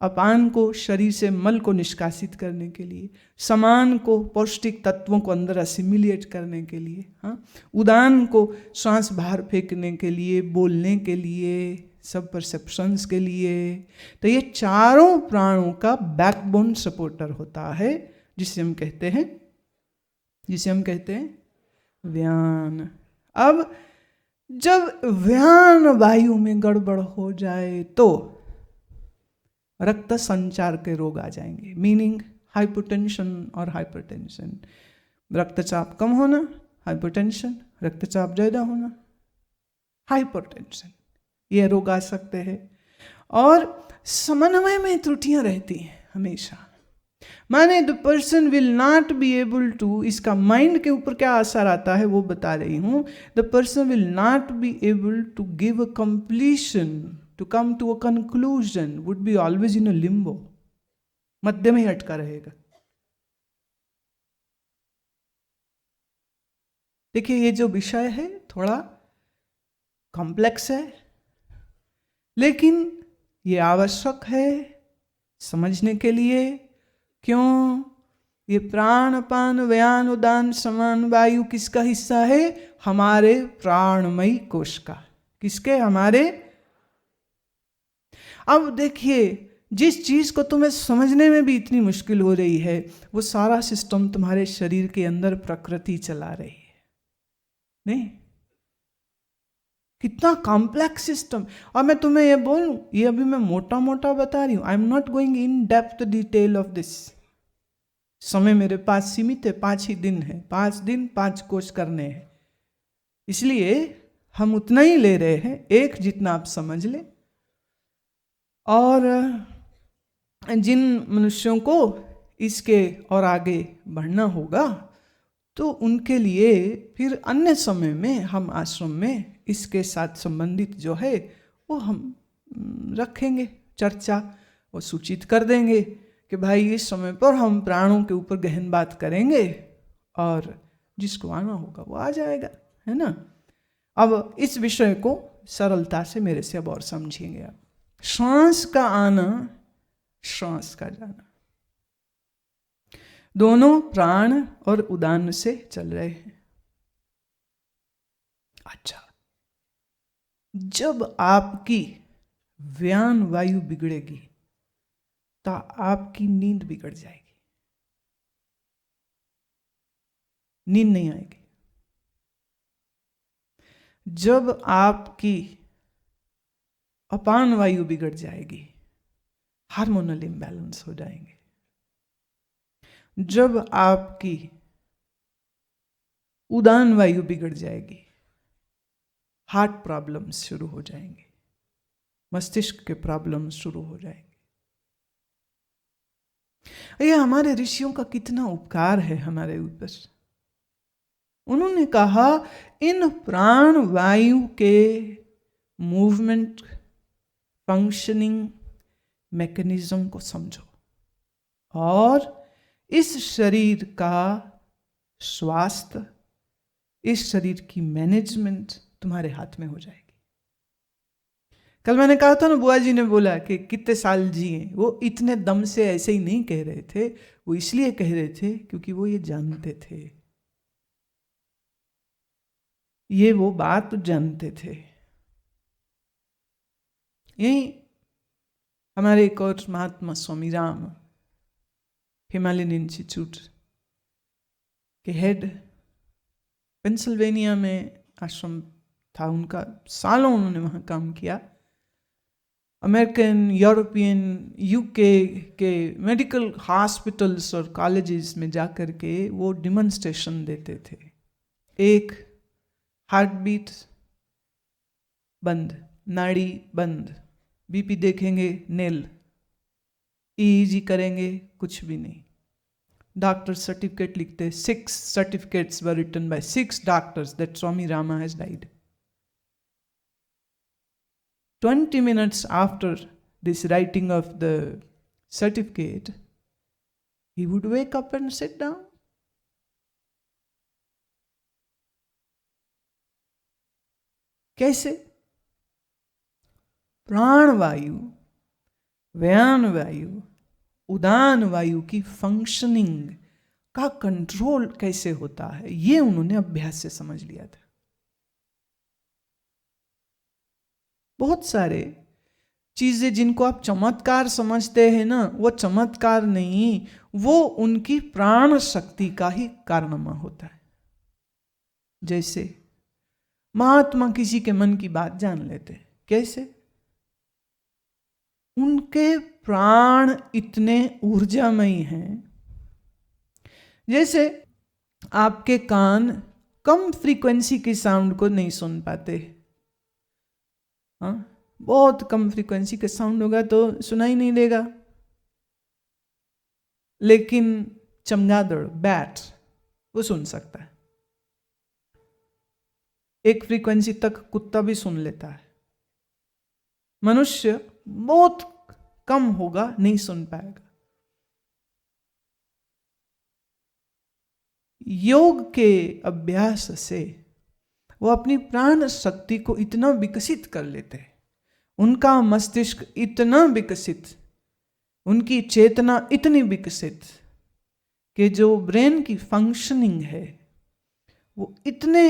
अपान को शरीर से मल को निष्कासित करने के लिए, समान को पौष्टिक तत्वों को अंदर असिमिलेट करने के लिए, उदान को श्वास बाहर फेंकने के लिए, बोलने के लिए, सब परसेप्शंस के लिए। तो ये चारों प्राणों का बैकबोन सपोर्टर होता है, जिसे हम कहते हैं व्यान। अब जब व्यान वायु में गड़बड़ हो जाए तो रक्त संचार के रोग आ जाएंगे, मीनिंग हाइपोटेंशन और हाइपरटेंशन। रक्तचाप कम होना, हाइपोटेंशन, रक्तचाप ज़्यादा होना, हाइपरटेंशन, ये रोग आ सकते हैं। और समन्वय में त्रुटियां रहती हैं हमेशा, माने the person will not be able to, इसका माइंड के ऊपर क्या असर आता है वो बता रही हूं। The person will not be able to give a completion, to come to a conclusion, would be always in a limbo, मध्य में अटका रहेगा। देखिए ये जो विषय है थोड़ा कॉम्प्लेक्स है, लेकिन ये आवश्यक है समझने के लिए। क्यों? ये प्राण अपान व्यान उदान समान वायु किसका हिस्सा है? हमारे प्राणमयी कोश का। किसके? हमारे। अब देखिए, जिस चीज को तुम्हें समझने में भी इतनी मुश्किल हो रही है, वो सारा सिस्टम तुम्हारे शरीर के अंदर प्रकृति चला रही है। नहीं, कितना कॉम्प्लेक्स सिस्टम। और मैं तुम्हें ये बोलूं, ये अभी मैं मोटा मोटा बता रही हूं, I am not going in depth detail of this. समय मेरे पास सीमित है, 5 ही दिन है, 5 दिन 5 कोर्स करने हैं, इसलिए हम उतना ही ले रहे हैं, एक जितना आप समझ लें। और जिन मनुष्यों को इसके और आगे बढ़ना होगा, तो उनके लिए फिर अन्य समय में हम आश्रम में इसके साथ संबंधित जो है वो हम रखेंगे चर्चा, वो सूचित कर देंगे कि भाई इस समय पर हम प्राणों के ऊपर गहन बात करेंगे, और जिसको आना होगा वो आ जाएगा, है ना। अब इस विषय को सरलता से मेरे से अब और समझिएंगे आप। श्वास का आना, श्वास का जाना, दोनों प्राण और उदान से चल रहे हैं। अच्छा, जब आपकी व्यान वायु बिगड़ेगी तो आपकी नींद बिगड़ जाएगी, नींद नहीं आएगी। जब आपकी अपान वायु बिगड़ जाएगी, हार्मोनल इम्बैलेंस हो जाएंगे। जब आपकी उदान वायु बिगड़ जाएगी, हार्ट प्रॉब्लम्स शुरू हो जाएंगे, मस्तिष्क के प्रॉब्लम्स शुरू हो जाएंगे। ये हमारे ऋषियों का कितना उपकार है हमारे ऊपर। उन्होंने कहा इन प्राण वायु के मूवमेंट, फंक्शनिंग मैकेनिज्म को समझो, और इस शरीर का स्वास्थ्य, इस शरीर की मैनेजमेंट तुम्हारे हाथ में हो जाएगी। कल मैंने कहा था ना, बुआ जी ने बोला कि कितने साल जिए, वो इतने दम से ऐसे ही नहीं कह रहे थे, वो इसलिए कह रहे थे क्योंकि वो ये जानते थे, ये वो बात जानते थे। यही हमारे एक और महात्मा स्वामी राम, हिमालयन इंस्टीट्यूट के हेड, पेंसिल्वेनिया में आश्रम था उनका, सालों उन्होंने वहाँ काम किया। अमेरिकन, यूरोपियन, यूके के मेडिकल हॉस्पिटल्स और कॉलेजेस में जाकर के वो डिमॉन्स्ट्रेशन देते थे। एक, हार्ट बीट बंद, नाड़ी बंद, बीपी देखेंगे नेल, ईईजी करेंगे कुछ भी नहीं। डॉक्टर सर्टिफिकेट लिखते, 6 certificates were written by 6 doctors that Swami Rama has died. 20 minutes after this writing of the certificate, he would wake up and sit down. कैसे? प्राण वायु, व्यान वायु, उदान वायु की फंक्शनिंग का कंट्रोल कैसे होता है, ये उन्होंने अभ्यास से समझ लिया था। बहुत सारे चीजें जिनको आप चमत्कार समझते हैं ना, वो चमत्कार नहीं, वो उनकी प्राण शक्ति का ही कारनामा होता है। जैसे महात्मा किसी के मन की बात जान लेते, कैसे? उनके प्राण इतने ऊर्जामयी हैं, जैसे आपके कान कम फ्रीक्वेंसी के साउंड को नहीं सुन पाते। हाँ, बहुत कम फ्रीक्वेंसी का साउंड होगा तो सुनाई नहीं देगा, लेकिन चमगादड़, बैट, वो सुन सकता है। एक फ्रीक्वेंसी तक कुत्ता भी सुन लेता है। मनुष्य बहुत कम होगा, नहीं सुन पाएगा। योग के अभ्यास से वो अपनी प्राण शक्ति को इतना विकसित कर लेते हैं, उनका मस्तिष्क इतना विकसित, उनकी चेतना इतनी विकसित कि जो ब्रेन की फंक्शनिंग है वो इतने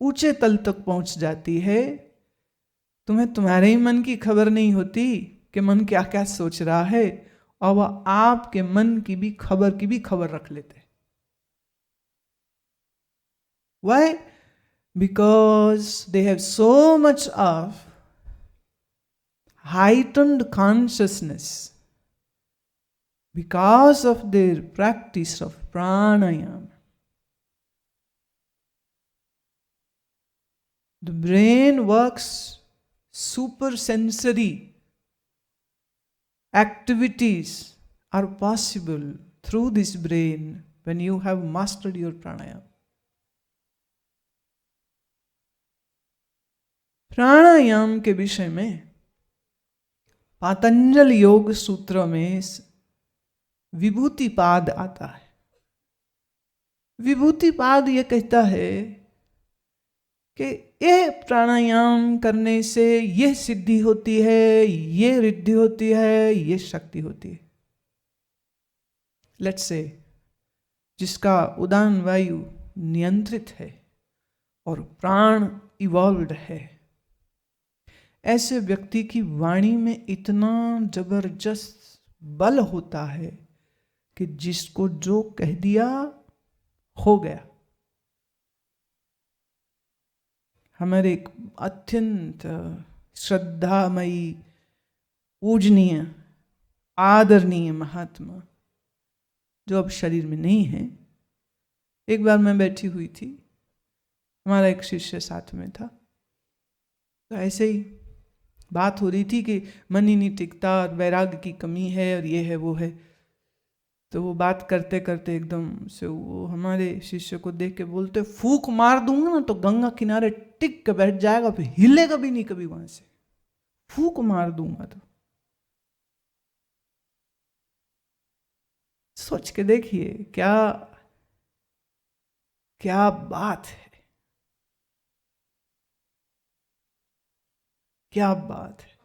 ऊंचे तल तक पहुंच जाती है, तुम्हें तुम्हारे ही मन की खबर नहीं होती कि मन क्या क्या सोच रहा है, और वह आपके मन की भी खबर रख लेते हैं। Why? Because they have so much of heightened consciousness because of their practice of pranayama. The brain works supersensory activities are possible through this brain when you have mastered your pranayama. प्राणायाम के विषय में पातंजल योग सूत्र में विभूतिपाद आता है। विभूतिपाद ये कहता है कि ये प्राणायाम करने से ये सिद्धि होती है, ये रिद्धि होती है, ये शक्ति होती है। लेट्स से जिसका उदान वायु नियंत्रित है और प्राण इवॉल्व्ड है, ऐसे व्यक्ति की वाणी में इतना जबरदस्त बल होता है कि जिसको जो कह दिया हो गया। हमारे एक अत्यंत श्रद्धामयी, पूजनीय, आदरणीय महात्मा जो अब शरीर में नहीं है, एक बार मैं बैठी हुई थी, हमारा एक शिष्य साथ में था, तो ऐसे ही बात हो रही थी कि मन ही नहीं टिकता और वैराग्य की कमी है और ये है वो है। तो वो बात करते करते एकदम से वो हमारे शिष्य को देख के बोलते, फूक मार दूंगा ना तो गंगा किनारे टिक के बैठ जाएगा, फिर हिलेगा भी नहीं कभी वहां से, फूक मार दूंगा। तो सोच के देखिए क्या क्या बात है, क्या बात है,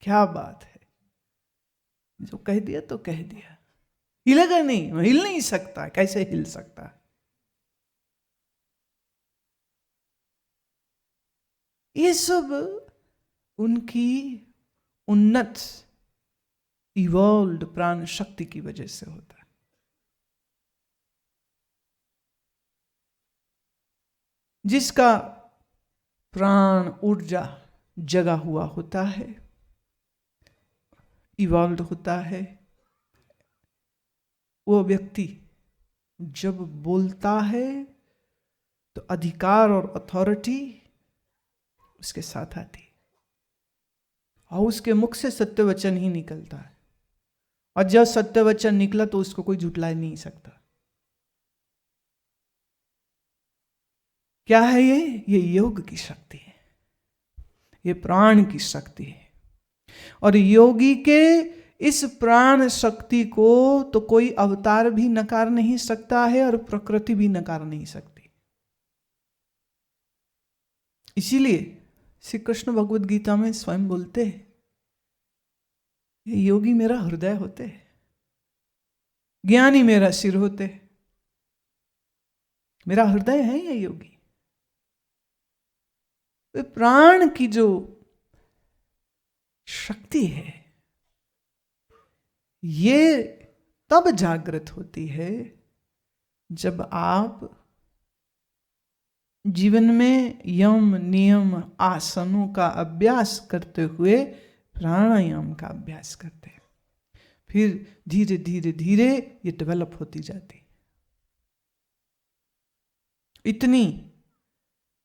क्या बात है। जो कह दिया तो कह दिया, हिलेगा नहीं, हिल नहीं सकता, कैसे हिल सकता है। ये सब उनकी उन्नत इवॉल्व्ड प्राण शक्ति की वजह से होता है। जिसका प्राण ऊर्जा जगा हुआ होता है, इवॉल्व होता है, वो व्यक्ति जब बोलता है तो अधिकार और अथॉरिटी उसके साथ आती है, और उसके मुख से सत्य वचन ही निकलता है, और जब सत्य वचन निकला तो उसको कोई झुठला नहीं सकता। क्या है ये योग की शक्ति है, ये प्राण की शक्ति है। और योगी के इस प्राण शक्ति को तो कोई अवतार भी नकार नहीं सकता है और प्रकृति भी नकार नहीं सकती। इसीलिए श्री कृष्ण भगवद गीता में स्वयं बोलते हैं, ये योगी मेरा हृदय होते, ज्ञानी मेरा सिर होते। मेरा हृदय है ये योगी। वे प्राण की जो शक्ति है ये तब जागृत होती है जब आप जीवन में यम नियम आसनों का अभ्यास करते हुए प्राणायाम का अभ्यास करते हैं, फिर धीरे धीरे धीरे ये डेवलप होती जाती। इतनी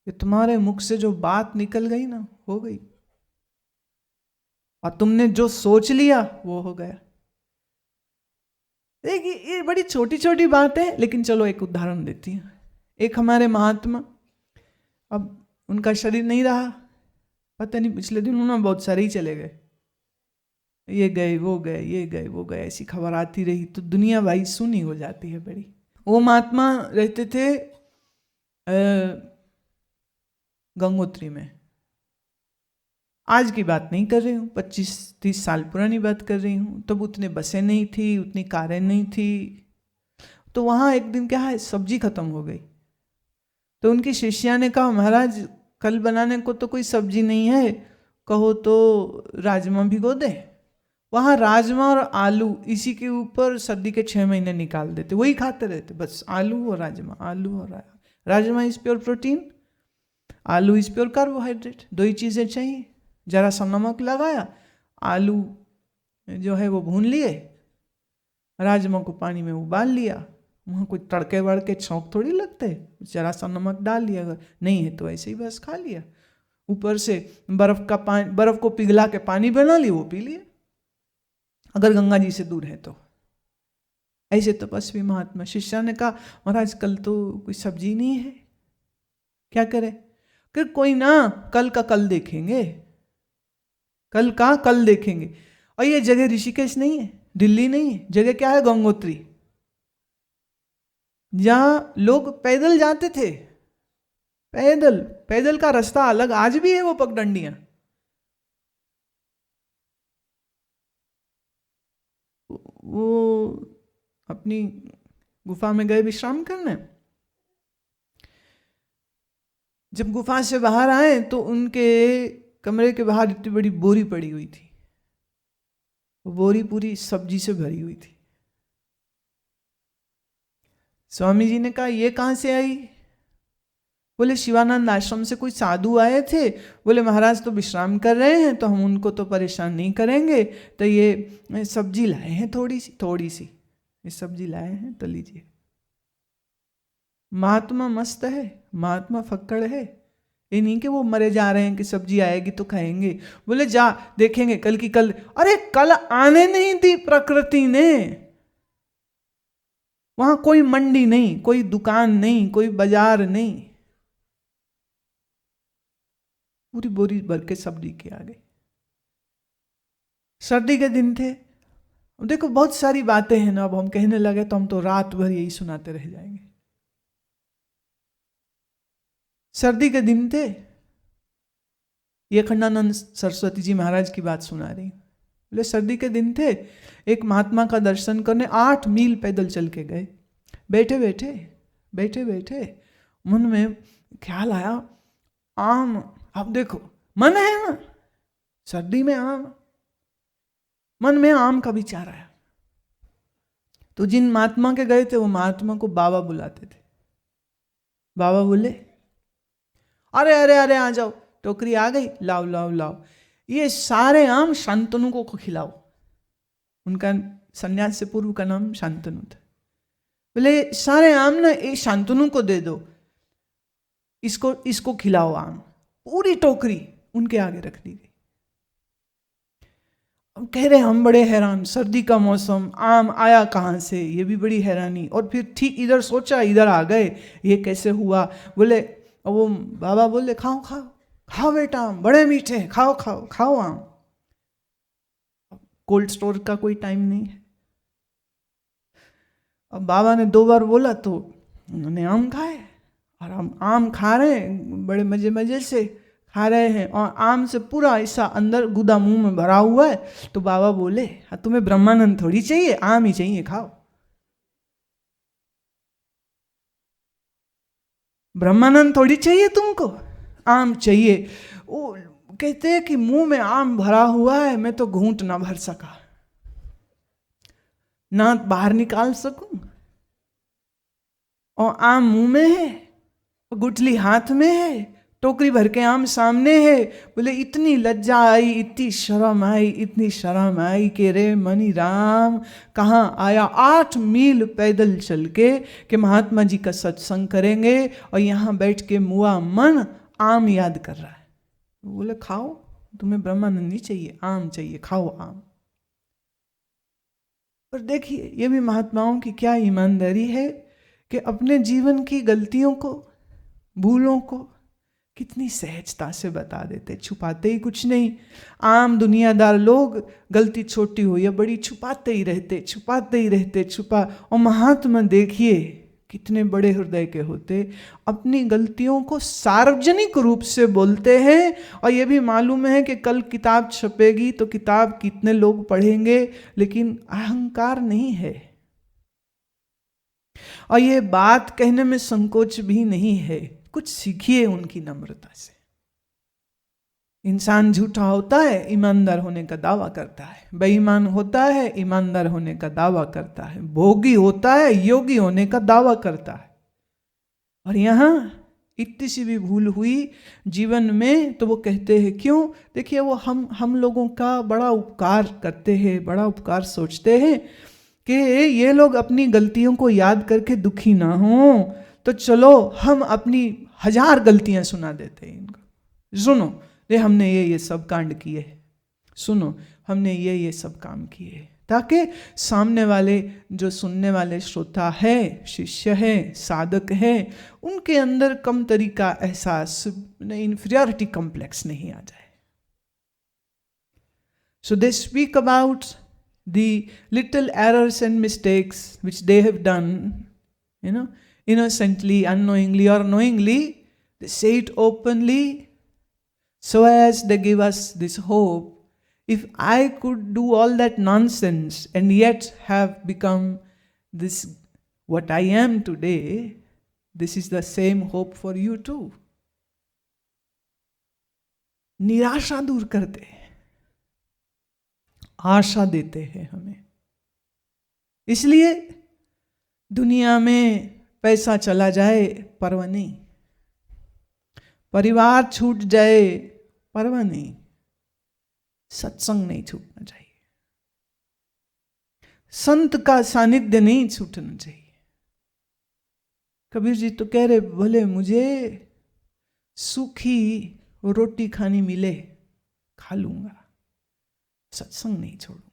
कि तुम्हारे मुख से जो बात निकल गई ना, हो गई, और तुमने जो सोच लिया वो हो गया। देखिए ये बड़ी छोटी छोटी बात है, लेकिन चलो एक उदाहरण देती हूँ। एक हमारे महात्मा, अब उनका शरीर नहीं रहा, पता नहीं पिछले दिन उन्होंने बहुत सारे ही चले गए, ये गए वो गए, ये गए वो गए, ऐसी खबर आती रही तो दुनिया भाई सुनी हो जाती है बड़ी। वो महात्मा रहते थे गंगोत्री में। आज की बात नहीं कर रही हूँ, 25-30 साल पुरानी बात कर रही हूँ। तब उतने बसें नहीं थी, उतनी कारें नहीं थी। तो वहाँ एक दिन क्या है, सब्जी खत्म हो गई। तो उनकी शिष्या ने कहा, महाराज कल बनाने को तो कोई सब्जी नहीं है, कहो तो राजमा भिगो दे। वहाँ राजमा और आलू, इसी के ऊपर सर्दी के 6 महीने निकाल देते, वही खाते रहते बस, आलू और राजमा, आलू और राजमा इज प्योर प्रोटीन, आलू इज प्योर कार्बोहाइड्रेट, 2 ही चीज़ें चाहिए। जरा सा नमक लगाया, आलू जो है वो भून लिए, राजमा को पानी में उबाल लिया, वहाँ कोई तड़के वड़के छौंक थोड़ी लगते, जरा सा नमक डाल लिया, अगर नहीं है तो ऐसे ही बस खा लिया। ऊपर से बर्फ को पिघला के पानी बना लिया, वो पी लिया, अगर गंगा जी से दूर है तो। ऐसे तपस्वी महात्मा। शिष्या ने कहा, महाराज कल तो कोई सब्जी नहीं है, क्या करे? कि कोई ना, कल का कल देखेंगे, कल का कल देखेंगे। और ये जगह ऋषिकेश नहीं है, दिल्ली नहीं है, जगह क्या है, गंगोत्री, जहां लोग पैदल जाते थे। पैदल, पैदल का रास्ता अलग, आज भी है वो पगडंडियां। वो अपनी गुफा में गए विश्राम करने। जब गुफा से बाहर आए तो उनके कमरे के बाहर इतनी बड़ी बोरी पड़ी हुई थी, वो बोरी पूरी सब्जी से भरी हुई थी। स्वामी जी ने कहा, ये कहाँ से आई? बोले शिवानंद आश्रम से कोई साधु आए थे, बोले महाराज तो विश्राम कर रहे हैं तो हम उनको तो परेशान नहीं करेंगे, तो ये सब्जी लाए हैं, थोड़ी सी ये सब्जी लाए हैं, तो लीजिए। महात्मा मस्त है, महात्मा फक्कड़ है, ये नहीं कि वो मरे जा रहे हैं कि सब्जी आएगी तो खाएंगे। बोले जा देखेंगे कल की कल। अरे कल आने नहीं दी प्रकृति ने, वहां कोई मंडी नहीं, कोई दुकान नहीं, कोई बाजार नहीं, पूरी बोरी भर के सब्जी के आ गई। सर्दी के दिन थे। देखो बहुत सारी बातें हैं ना, अब हम कहने लगे तो हम तो रात भर यही सुनाते रह जाएंगे। सर्दी के दिन थे, ये अखंडानंद सरस्वती जी महाराज की बात सुना रही। बोले सर्दी के दिन थे, एक महात्मा का दर्शन करने 8 मील पैदल चल के गए। बैठे बैठे मन में ख्याल आया, आम, अब देखो मन है ना, सर्दी में आम, मन में आम का विचार आया। तो जिन महात्मा के गए थे वो महात्मा को बाबा बुलाते थे। बाबा बोले, अरे अरे अरे आ जाओ, टोकरी आ गई, लाओ लाओ लाओ, ये सारे आम शांतनु को खिलाओ। उनका सन्यास से पूर्व का नाम शांतनु था। बोले सारे आम ना ये शांतनु को दे दो, इसको खिलाओ आम। पूरी टोकरी उनके आगे रख दी गई। अब कह रहे हम बड़े हैरान, सर्दी का मौसम, आम आया कहाँ से, ये भी बड़ी हैरानी। और फिर ठीक इधर सोचा, इधर आ गए, ये कैसे हुआ? बोले, वो बाबा बोले खाओ खाओ खाओ बेटा, आम बड़े मीठे, खाओ खाओ खाओ आम। कोल्ड स्टोर का कोई टाइम नहीं है। अब बाबा ने 2 बार बोला तो उन्होंने आम खाए, और हम आम खा रहे हैं, बड़े मजे से खा रहे हैं, और आम से पूरा ऐसा अंदर गुदा मुंह में भरा हुआ है। तो बाबा बोले, हाँ तुम्हें ब्रह्मानंद थोड़ी चाहिए, आम ही चाहिए, खाओ। ब्रह्मानंद थोड़ी चाहिए तुमको, आम चाहिए। वो कहते हैं कि मुंह में आम भरा हुआ है, मैं तो घूंट ना भर सका, ना बाहर निकाल सकूं, और आम मुंह में है। गुठली हाथ में है, टोकरी भर के आम सामने है। बोले इतनी लज्जा आई, इतनी शर्म आई, इतनी शर्म आई कि रे मनी राम कहाँ आया 8 मील पैदल चल के कि महात्मा जी का सत्संग करेंगे और यहाँ बैठ के मुआ मन आम याद कर रहा है। बोले खाओ, तुम्हें ब्रह्मानंद नहीं चाहिए, आम चाहिए, खाओ आम। पर देखिए ये भी महात्माओं की क्या ईमानदारी है कि अपने जीवन की गलतियों को, भूलों को कितनी सहजता से बता देते, छुपाते ही कुछ नहीं। आम दुनियादार लोग गलती छोटी हो या बड़ी छुपाते ही रहते, छुपाते ही रहते, और महात्मा देखिए कितने बड़े हृदय के होते, अपनी गलतियों को सार्वजनिक रूप से बोलते हैं। और ये भी मालूम है कि कल किताब छपेगी तो किताब कितने लोग पढ़ेंगे, लेकिन अहंकार नहीं है। और ये बात कहने में संकोच भी नहीं है। कुछ सीखिए उनकी नम्रता से। इंसान झूठा होता है, ईमानदार होने का दावा करता है, बेईमान होता है, ईमानदार होने का दावा करता है, भोगी होता है, योगी होने का दावा करता है। और यहाँ इतनी सी भी भूल हुई जीवन में तो वो कहते हैं क्यों? देखिए वो हम लोगों का बड़ा उपकार करते हैं, बड़ा उपकार सोचते हैं कि ये लोग अपनी गलतियों को याद करके दुखी ना हों, तो चलो हम अपनी 1000 गलतियां सुना देते हैं इनको। सुनो ये हमने ये सब कांड किए, सुनो हमने ये सब काम किए, ताकि सामने वाले जो सुनने वाले श्रोता है, शिष्य है, साधक है, उनके अंदर कम तरीका एहसास, इन्फीरियरिटी कॉम्प्लेक्स नहीं आ जाए। So they speak about the little errors and mistakes which they have done, innocently, unknowingly or knowingly. They say it openly so as they give us this hope. If I could do all that nonsense and yet have become this, what I am today, this is the same hope for you too. निराशा दूर करते हैं, आशा देते हैं हमें। इसलिए दुनिया में पैसा चला जाए परवाह नहीं, परिवार छूट जाए परवाह नहीं, सत्संग नहीं छूटना चाहिए, संत का सानिध्य नहीं छूटना चाहिए। कबीर जी तो कह रहे भले मुझे सूखी रोटी खानी मिले खा लूंगा, सत्संग नहीं छोड़ूंगा।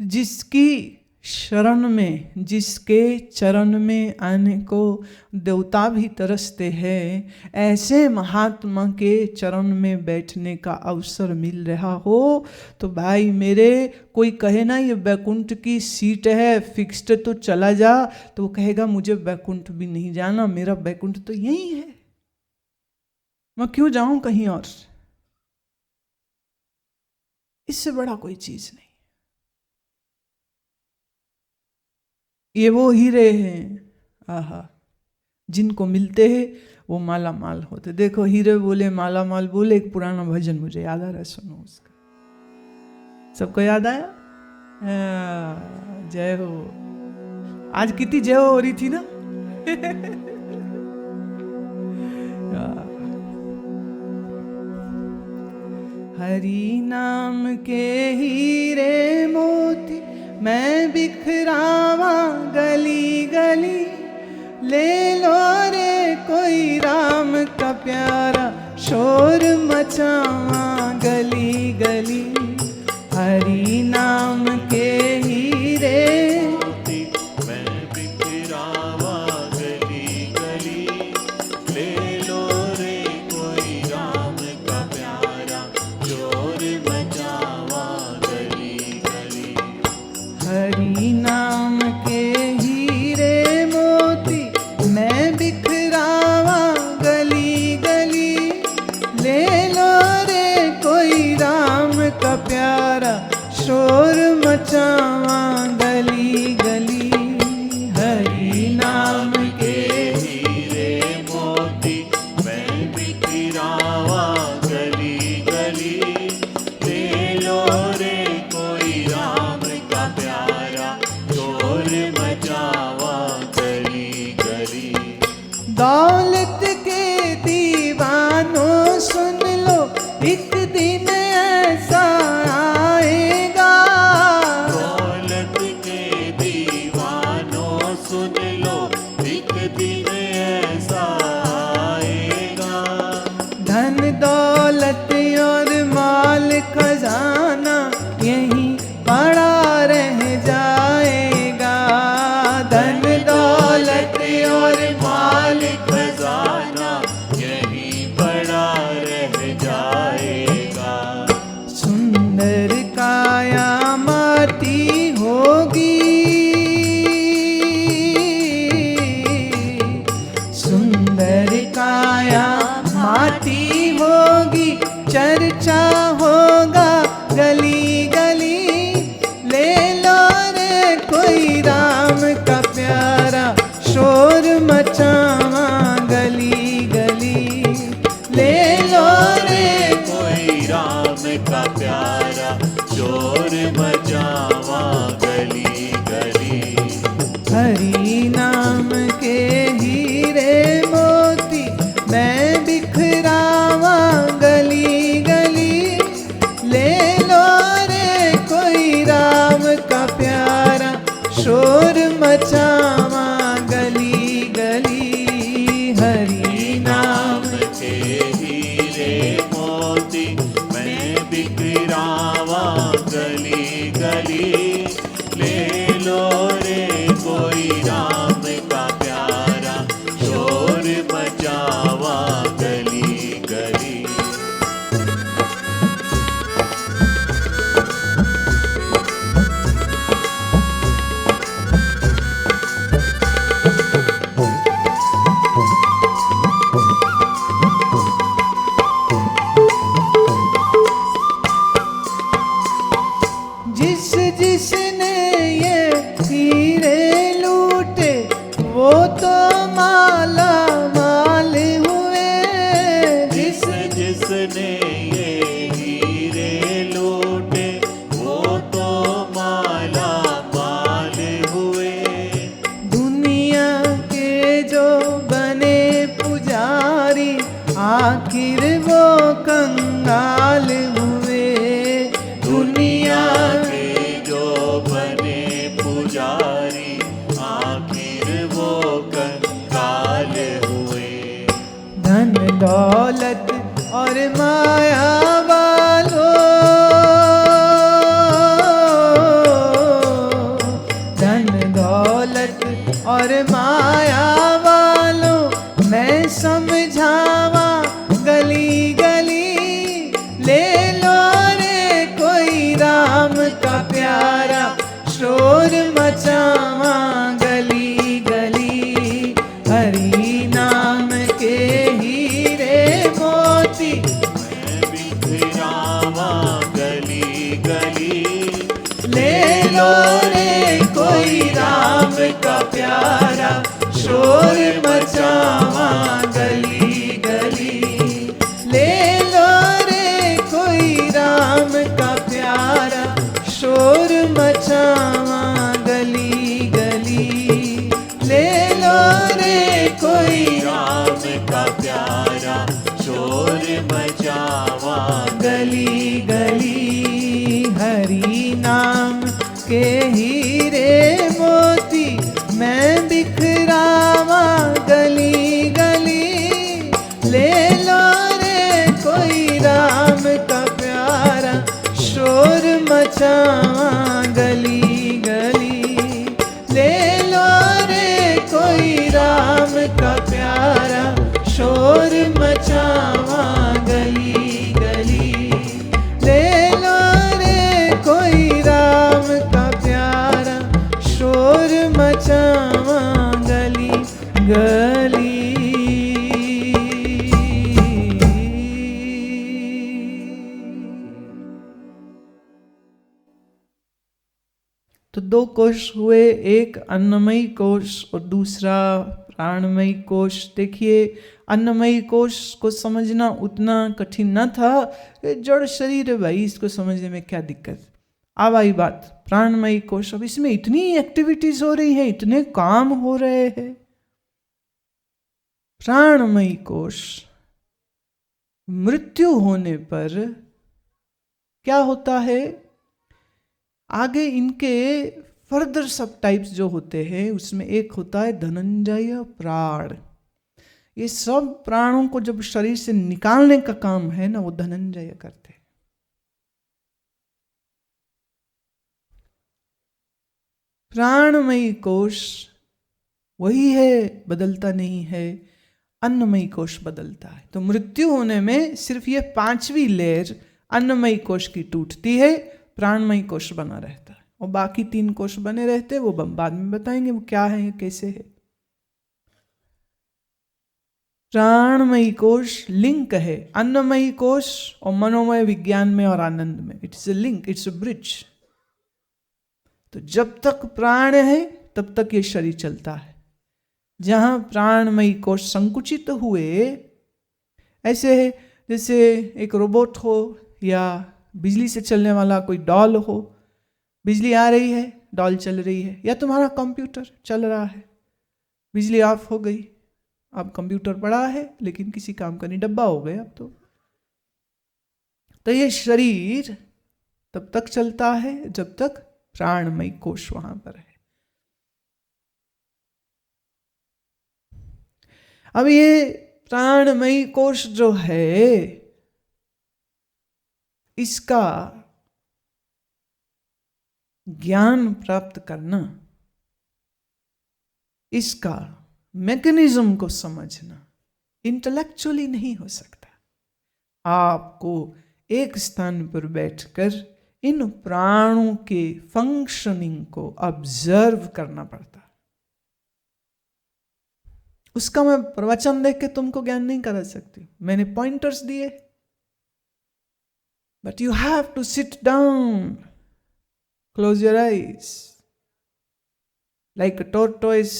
जिसकी शरण में, जिसके चरण में आने को देवता भी तरसते हैं, ऐसे महात्मा के चरण में बैठने का अवसर मिल रहा हो तो भाई मेरे, कोई कहे ना ये बैकुंठ की सीट है फिक्स्ड तो चला जा, तो वो कहेगा मुझे बैकुंठ भी नहीं जाना, मेरा बैकुंठ तो यही है, मैं क्यों जाऊं कहीं और। इससे बड़ा कोई चीज नहीं। ये वो हीरे हैं, आहा, जिनको मिलते हैं वो माला माल होते। देखो हीरे बोले, माला माल बोले, एक पुराना भजन मुझे याद आ रहा है, सुनो उसका। सबको याद आया? जय हो। आज कितनी जय हो रही थी ना। हरि नाम के हीरे मोती मैं बिखरावा गली गली, ले लो रे कोई राम का प्यारा, शोर मचावा गली गली। हरि नाम के हीरे मोती मैं बिखरावा गली गली, ले लो रे कोई राम का प्यारा, शोर मचावा गली गली। हरि नाम के हीरे मोती मैं बिखरावा गली गली, ले लो रे कोई राम का प्यारा, शोर मचावा गली गली। हरि नाम के हीरे मोती मैं बिखरावा गली गली, ले लो रे कोई राम का प्यारा, शोर मचावा गली गली। सुंदर काया माटी होगी, सुंदर काया माटी होगी, चर्चा होगा गली गली, ले लो रे कोई राम का प्यारा, शोर मचावा गली गली, ले लो रे कोई राम का प्यारा, शोर मचावा गली गली। हरि नाम के हीरे मोती मैं बिखरावा गली गली, ले लो रे कोई राम का प्यारा, शोर मचावा गली गली। हरि नाम के हीरे मोती मैं बिखरावा गली गली, ले लो रे कोई राम का प्यारा, शोर मचावा गली गली। जिस जिसने ये हीरे लूटे वो तो माला माल हुए, जिस जिसने ये हीरे लूटे वो तो माला माल हुए। दुनिया के जो बने पुजारी आखिर वो कंगाल हुए, दुनिया के जो बने पुजारी आखिर वो कंगाल हुए। धन दौलत और माया वालों, धन दौलत और माया वालों, मैं समझावा गली गली, ले लो रे कोई राम का प्यारा, शोर मचावा गली गली। हरि नाम के हीरे मोती मैं बिखरावा गली गली, ले लो रे कोई राम का प्यारा, शोर मचावा गली गली, ले लो रे कोई राम का प्यारा, शोर मचावा गली गली, ले लो रे कोई राम का प्यारा, शोर मचावा गली गली। हरि नाम के हीरे मोती मैं बिखरावा गली गली, ले लो रे कोई राम का प्यारा, शोर मचावा गली गली, ले लो रे कोई राम का प्यारा, शोर मचावा गली गली, ले लो रे कोई राम का प्यारा, शोर मचावा गली गली। तो दो कोश हुए, एक अन्नमयी कोश और दूसरा प्राणमयी कोश। देखिए, अन्नमयी कोश को समझना उतना कठिन न था, ये जड़ शरीर है भाई, इसको समझने में क्या दिक्कत। अब आई बात प्राणमयी कोश। अब इसमें इतनी एक्टिविटीज हो रही है, इतने काम हो रहे हैं। प्राणमयी कोश, मृत्यु होने पर क्या होता है, आगे इनके फर्दर सब टाइप्स जो होते हैं उसमें एक होता है धनंजय प्राण। ये सब प्राणों को जब शरीर से निकालने का काम है ना, वो धनंजय करते हैं। प्राणमयी कोश वही है, बदलता नहीं है। अन्नमयी कोश बदलता है। तो मृत्यु होने में सिर्फ ये पांचवी लेयर अन्नमयी कोश की टूटती है, प्राणमयी कोश बना रहता है, और बाकी 3 कोश बने रहते हैं। वो बाद में बताएंगे वो क्या है, कैसे है। प्राणमयी कोश लिंक है अन्नमयी कोश और मनोमय विज्ञान में और आनंद में। It's a link, it's a bridge. तो जब तक प्राण है तब तक ये शरीर चलता है। जहां प्राणमयी कोश संकुचित हुए, ऐसे है जैसे एक रोबोट हो या बिजली से चलने वाला कोई डॉल हो। बिजली आ रही है, डॉल चल रही है, या तुम्हारा कंप्यूटर चल रहा है, बिजली ऑफ हो गई, अब कंप्यूटर पड़ा है लेकिन किसी काम का नहीं, डब्बा हो गया अब तो ये शरीर तब तक चलता है जब तक प्राणमयी कोश वहां पर है। अब ये प्राणमयी कोश जो है, इसका ज्ञान प्राप्त करना, इसका मैकेनिज्म को समझना इंटेलेक्चुअली नहीं हो सकता। आपको एक स्थान पर बैठकर इन प्राणों के फंक्शनिंग को ऑब्जर्व करना पड़ता है। उसका मैं प्रवचन देख के तुमको ज्ञान नहीं करा सकती, मैंने पॉइंटर्स दिए, but you have to sit down, close your eyes, like a tortoise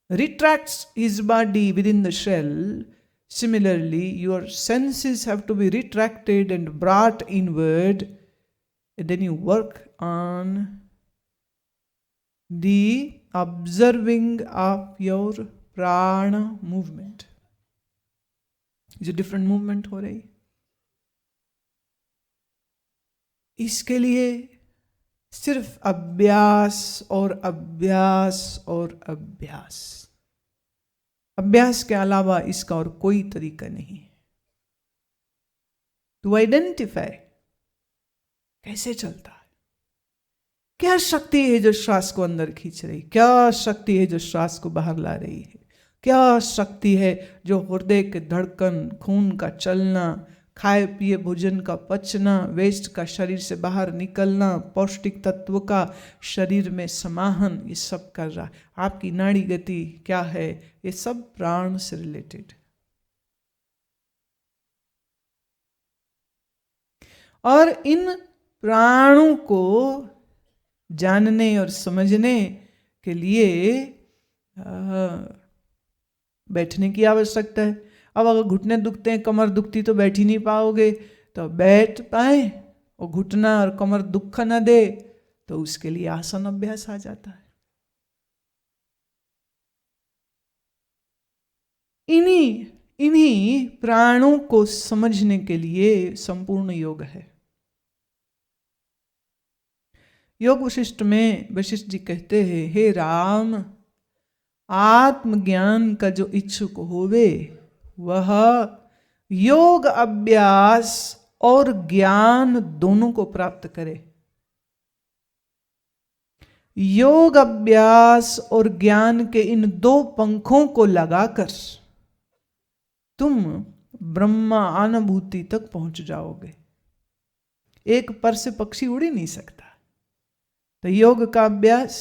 retracts his body within the shell. Similarly, your senses have to be retracted and brought inward, and then you work on the observing of your prana movement. It's a different movement हो रही। इसके लिए सिर्फ अभ्यास और अभ्यास और अभ्यास, अभ्यास के अलावा इसका और कोई तरीका नहीं है। टू आइडेंटिफाई कैसे चलता है, क्या शक्ति है जो श्वास को अंदर खींच रही, क्या शक्ति है जो श्वास को बाहर ला रही है, क्या शक्ति है जो हृदय के धड़कन, खून का चलना, खाए पिए भोजन का पचना, वेस्ट का शरीर से बाहर निकलना, पौष्टिक तत्व का शरीर में समाहन, ये सब कर रहा है। आपकी नाड़ी गति क्या है, ये सब प्राण से रिलेटेड। और इन प्राणों को जानने और समझने के लिए बैठने की आवश्यकता है। अब अगर घुटने दुखते हैं, कमर दुखती, तो बैठ ही नहीं पाओगे। तो बैठ पाए और घुटना और कमर दुख न दे, तो उसके लिए आसन अभ्यास आ जाता है। इन्हीं प्राणों को समझने के लिए संपूर्ण योग है। योग वशिष्ठ में वशिष्ठ जी कहते हैं, हे राम, आत्मज्ञान का जो इच्छुक होवे वह योग अभ्यास और ज्ञान दोनों को प्राप्त करे। योग अभ्यास और ज्ञान के इन 2 पंखों को लगाकर तुम ब्रह्मानुभूति तक पहुंच जाओगे। एक पर से पक्षी उड़ ही नहीं सकता। तो योग का अभ्यास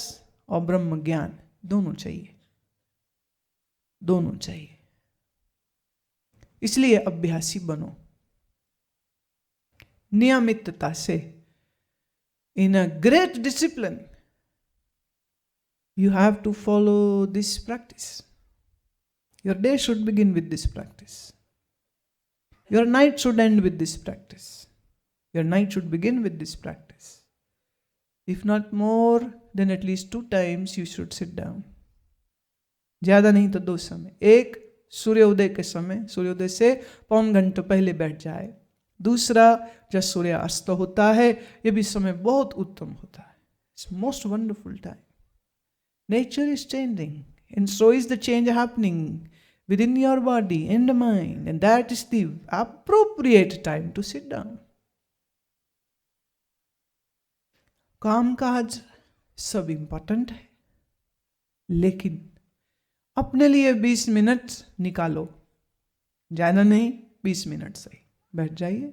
और ब्रह्म ज्ञान दोनों चाहिए, दोनों चाहिए। इसलिए अभ्यासी बनो नियमितता से, in a great discipline. You have to follow this practice. Your day should begin with this practice. Your night should end with this practice. Your night should begin with this practice. If not more, then at least 2 times you should sit down. ज्यादा नहीं तो 2 समय। एक सूर्योदय के समय, सूर्योदय से पौन घंटे पहले बैठ जाए। दूसरा जब सूर्य अस्त होता है, ये भी समय बहुत उत्तम होता है। It's most wonderful time. Nature is changing, and so is the change happening within your body and mind, and that is the appropriate time to sit down. काम काज सब इम्पोर्टेंट है, लेकिन अपने लिए 20 मिनट निकालो, ज्यादा नहीं, 20 मिनट सही, बैठ जाइए,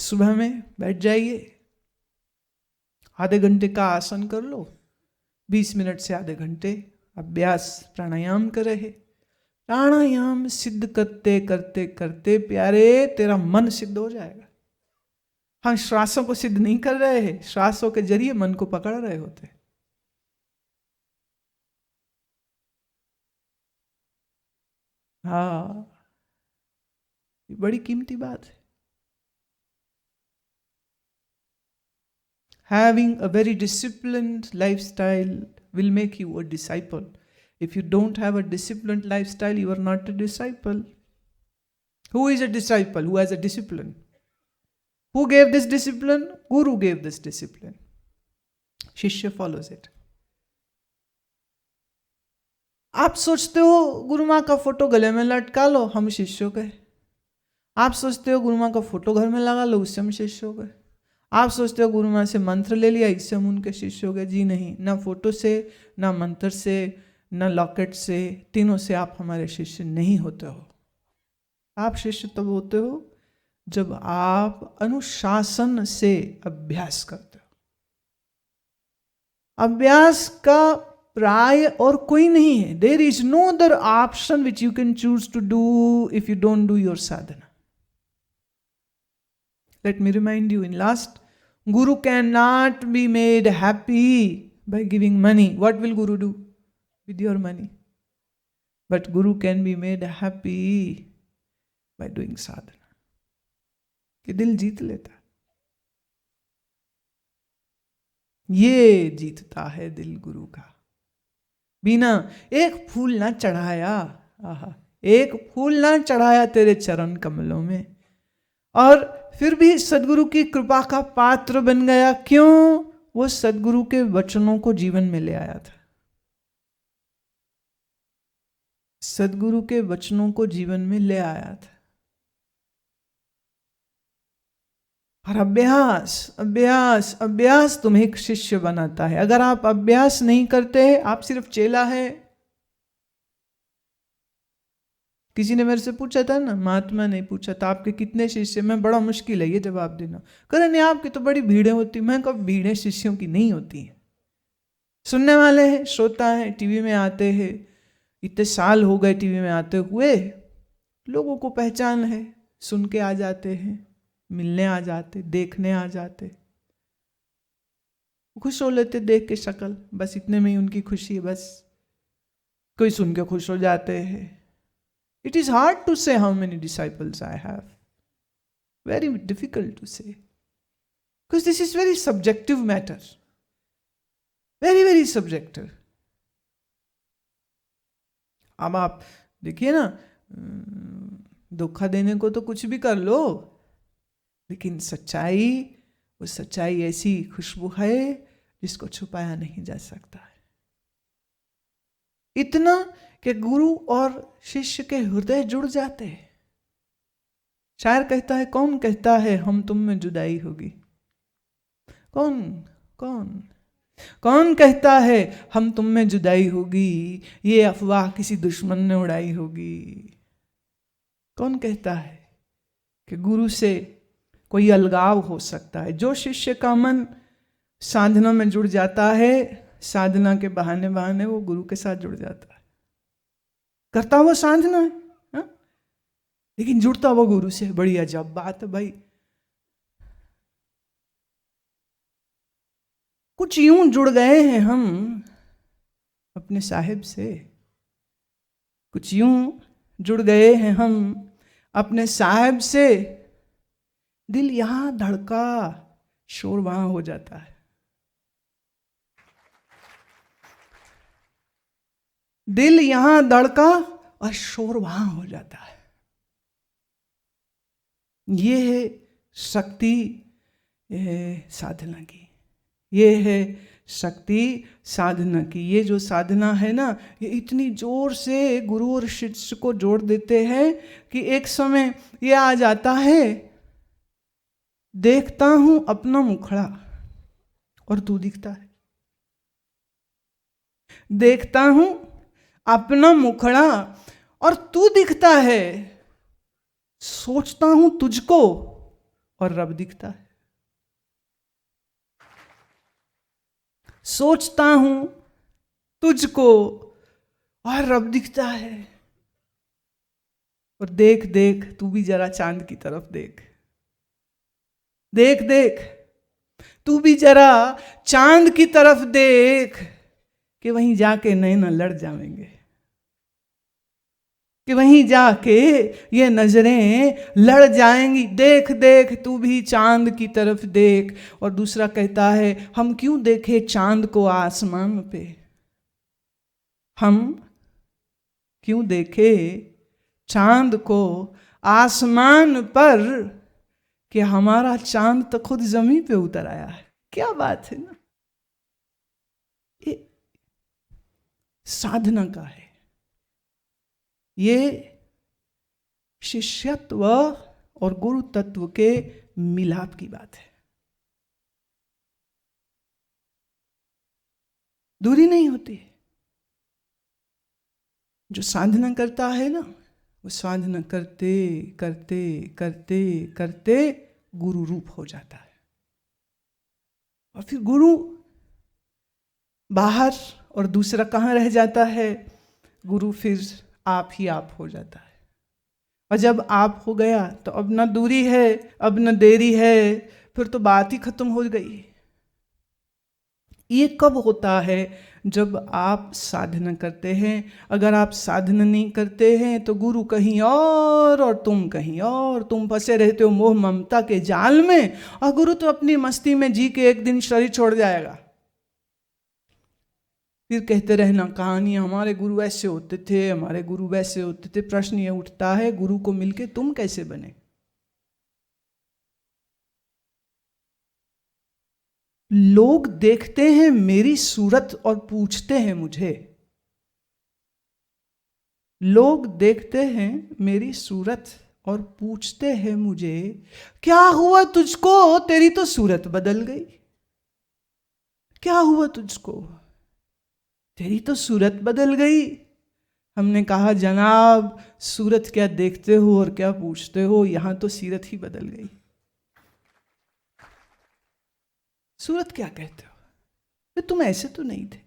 सुबह में बैठ जाइए, आधे घंटे का आसन कर लो, 20 मिनट से आधे घंटे अभ्यास प्राणायाम कर रहे। प्राणायाम सिद्ध करते करते करते प्यारे तेरा मन सिद्ध हो जाएगा। हम श्वासों को सिद्ध नहीं कर रहे हैं, श्वासों के जरिए मन को पकड़ रहे होते हैं। हाँ, ये बड़ी कीमती बात है। Having a very disciplined lifestyle will make you a disciple. If you don't have a disciplined lifestyle, you are not a disciple. Who is a disciple? Who has a discipline? Who gave this discipline? Guru gave this discipline. Shishya follows it. आप सोचते हो गुरु माँ का photo गले में लटका लो, हम शिष्यों के। आप सोचते हो गुरु माँ का फोटो घर में लगा लो, उससे हम शिष्य हो गए। आप सोचते हो गुरु माँ से मंत्र ले लिया, इससे हम उनके शिष्य हो गए। जी नहीं, ना फोटो से, ना मंत्र से, ना लॉकेट से, तीनों से आप हमारे शिष्य नहीं होते हो। आप शिष्य तब होते हो जब आप अनुशासन से अभ्यास करते हो। अभ्यास का प्राय और कोई नहीं है। There is no other option which you can choose to do if you don't do your sadhana. Let me remind you, in last, Guru cannot be made happy by giving money. What will Guru do with your money? But Guru can be made happy by doing sadhana. कि दिल जीत लेता, ये जीतता है दिल गुरु का। बिना एक फूल ना चढ़ाया, आहा, एक फूल ना चढ़ाया तेरे चरण कमलों में, और फिर भी सदगुरु की कृपा का पात्र बन गया। क्यों? वो सदगुरु के वचनों को जीवन में ले आया था। सदगुरु के वचनों को जीवन में ले आया था। और अभ्यास अभ्यास अभ्यास तुम्हें एक शिष्य बनाता है। अगर आप अभ्यास नहीं करते, आप सिर्फ चेला है। किसी ने मेरे से पूछा था ना, महात्मा ने पूछा था, आपके कितने शिष्य? मैं बड़ा मुश्किल है ये जवाब देना। कह रहे नहीं, आपकी तो बड़ी भीड़ें होती। मैं कब भीड़ें शिष्यों की नहीं होती हैं। सुनने वाले हैं, श्रोता हैं, टीवी में आते हैं। इतने साल हो गए टीवी में आते हुए, लोगों को पहचान है, सुन के आ जाते हैं, मिलने आ जाते, देखने आ जाते, खुश हो लेते देख के शक्ल, बस इतने में ही उनकी खुशी है। बस कोई सुन के खुश हो जाते हैं। It is hard to say how many disciples I have. Very difficult to say. Because this is very subjective matter. Very, very subjective. अब आप देखिए ना, धोखा देने को तो कुछ भी कर लो, लेकिन सच्चाई, वो सच्चाई ऐसी खुशबू है जिसको छुपाया नहीं जा सकता है। इतना कि गुरु और शिष्य के हृदय जुड़ जाते हैं। शायर कहता है, कौन कहता है हम तुम में जुदाई होगी? कौन कौन कौन कहता है हम तुम में जुदाई होगी? ये अफवाह किसी दुश्मन ने उड़ाई होगी। कौन कहता है कि गुरु से कोई अलगाव हो सकता है? जो शिष्य का मन साधना में जुड़ जाता है, साधना के बहाने बहाने वो गुरु के साथ जुड़ जाता है। करता वो साधना है, हा? लेकिन जुड़ता वो गुरु से। बड़ी अजब बात है भाई। कुछ यूं जुड़ गए हैं हम अपने साहिब से, कुछ यूं जुड़ गए हैं हम अपने साहिब से, दिल यहां धड़का, शोर वहां हो जाता है। दिल यहां धड़का और शोर वहां हो जाता है। ये है शक्ति साधना की, ये है शक्ति साधना की। ये जो साधना है ना, ये इतनी जोर से गुरु और शिष्य को जोड़ देते हैं कि एक समय ये आ जाता है, देखता हूं अपना मुखड़ा और तू दिखता है। देखता हूं अपना मुखड़ा और तू दिखता है। सोचता हूं तुझको और रब दिखता है। सोचता हूं तुझको और रब दिखता है। और देख देख, तू भी जरा चांद की तरफ देख, देख देख, तू भी जरा चांद की तरफ देख, कि वहीं जाके नैना लड़ जाएंगे, कि वहीं जाके ये नजरें लड़ जाएंगी। देख देख, तू भी चांद की तरफ देख। और दूसरा कहता है, हम क्यों देखे चांद को आसमान पे, हम क्यों देखे चांद को आसमान पर, कि हमारा चांद तो खुद जमीन पे उतर आया है। क्या बात है ना, ये साधना का है, ये शिष्यत्व और गुरु तत्व के मिलाप की बात है। दूरी नहीं होती। जो साधना करता है ना, वो साधना करते करते करते करते गुरु रूप हो जाता है। और फिर गुरु बाहर और दूसरा कहाँ रह जाता है, गुरु फिर आप ही आप हो जाता है। और जब आप हो गया तो अब न दूरी है, अब न देरी है, फिर तो बात ही खत्म हो गई। ये कब होता है, जब आप साधना करते हैं। अगर आप साधना नहीं करते हैं तो गुरु कहीं और तुम कहीं और, तुम फंसे रहते हो मोह ममता के जाल में, और गुरु तो अपनी मस्ती में जी के एक दिन शरीर छोड़ जाएगा। फिर कहते रहना कहानी, हमारे गुरु ऐसे होते थे, हमारे गुरु वैसे होते थे। प्रश्न ये उठता है, गुरु को मिलके तुम कैसे बने? लोग देखते हैं मेरी सूरत और पूछते हैं मुझे, लोग देखते हैं मेरी सूरत और पूछते हैं मुझे, क्या हुआ तुझको, तेरी तो सूरत बदल गई। क्या हुआ तुझको, तेरी तो सूरत बदल गई। हमने कहा जनाब, सूरत क्या देखते हो और क्या पूछते हो, यहां तो सीरत ही बदल गई। सूरत क्या कहते हो, तुम ऐसे तो नहीं थे,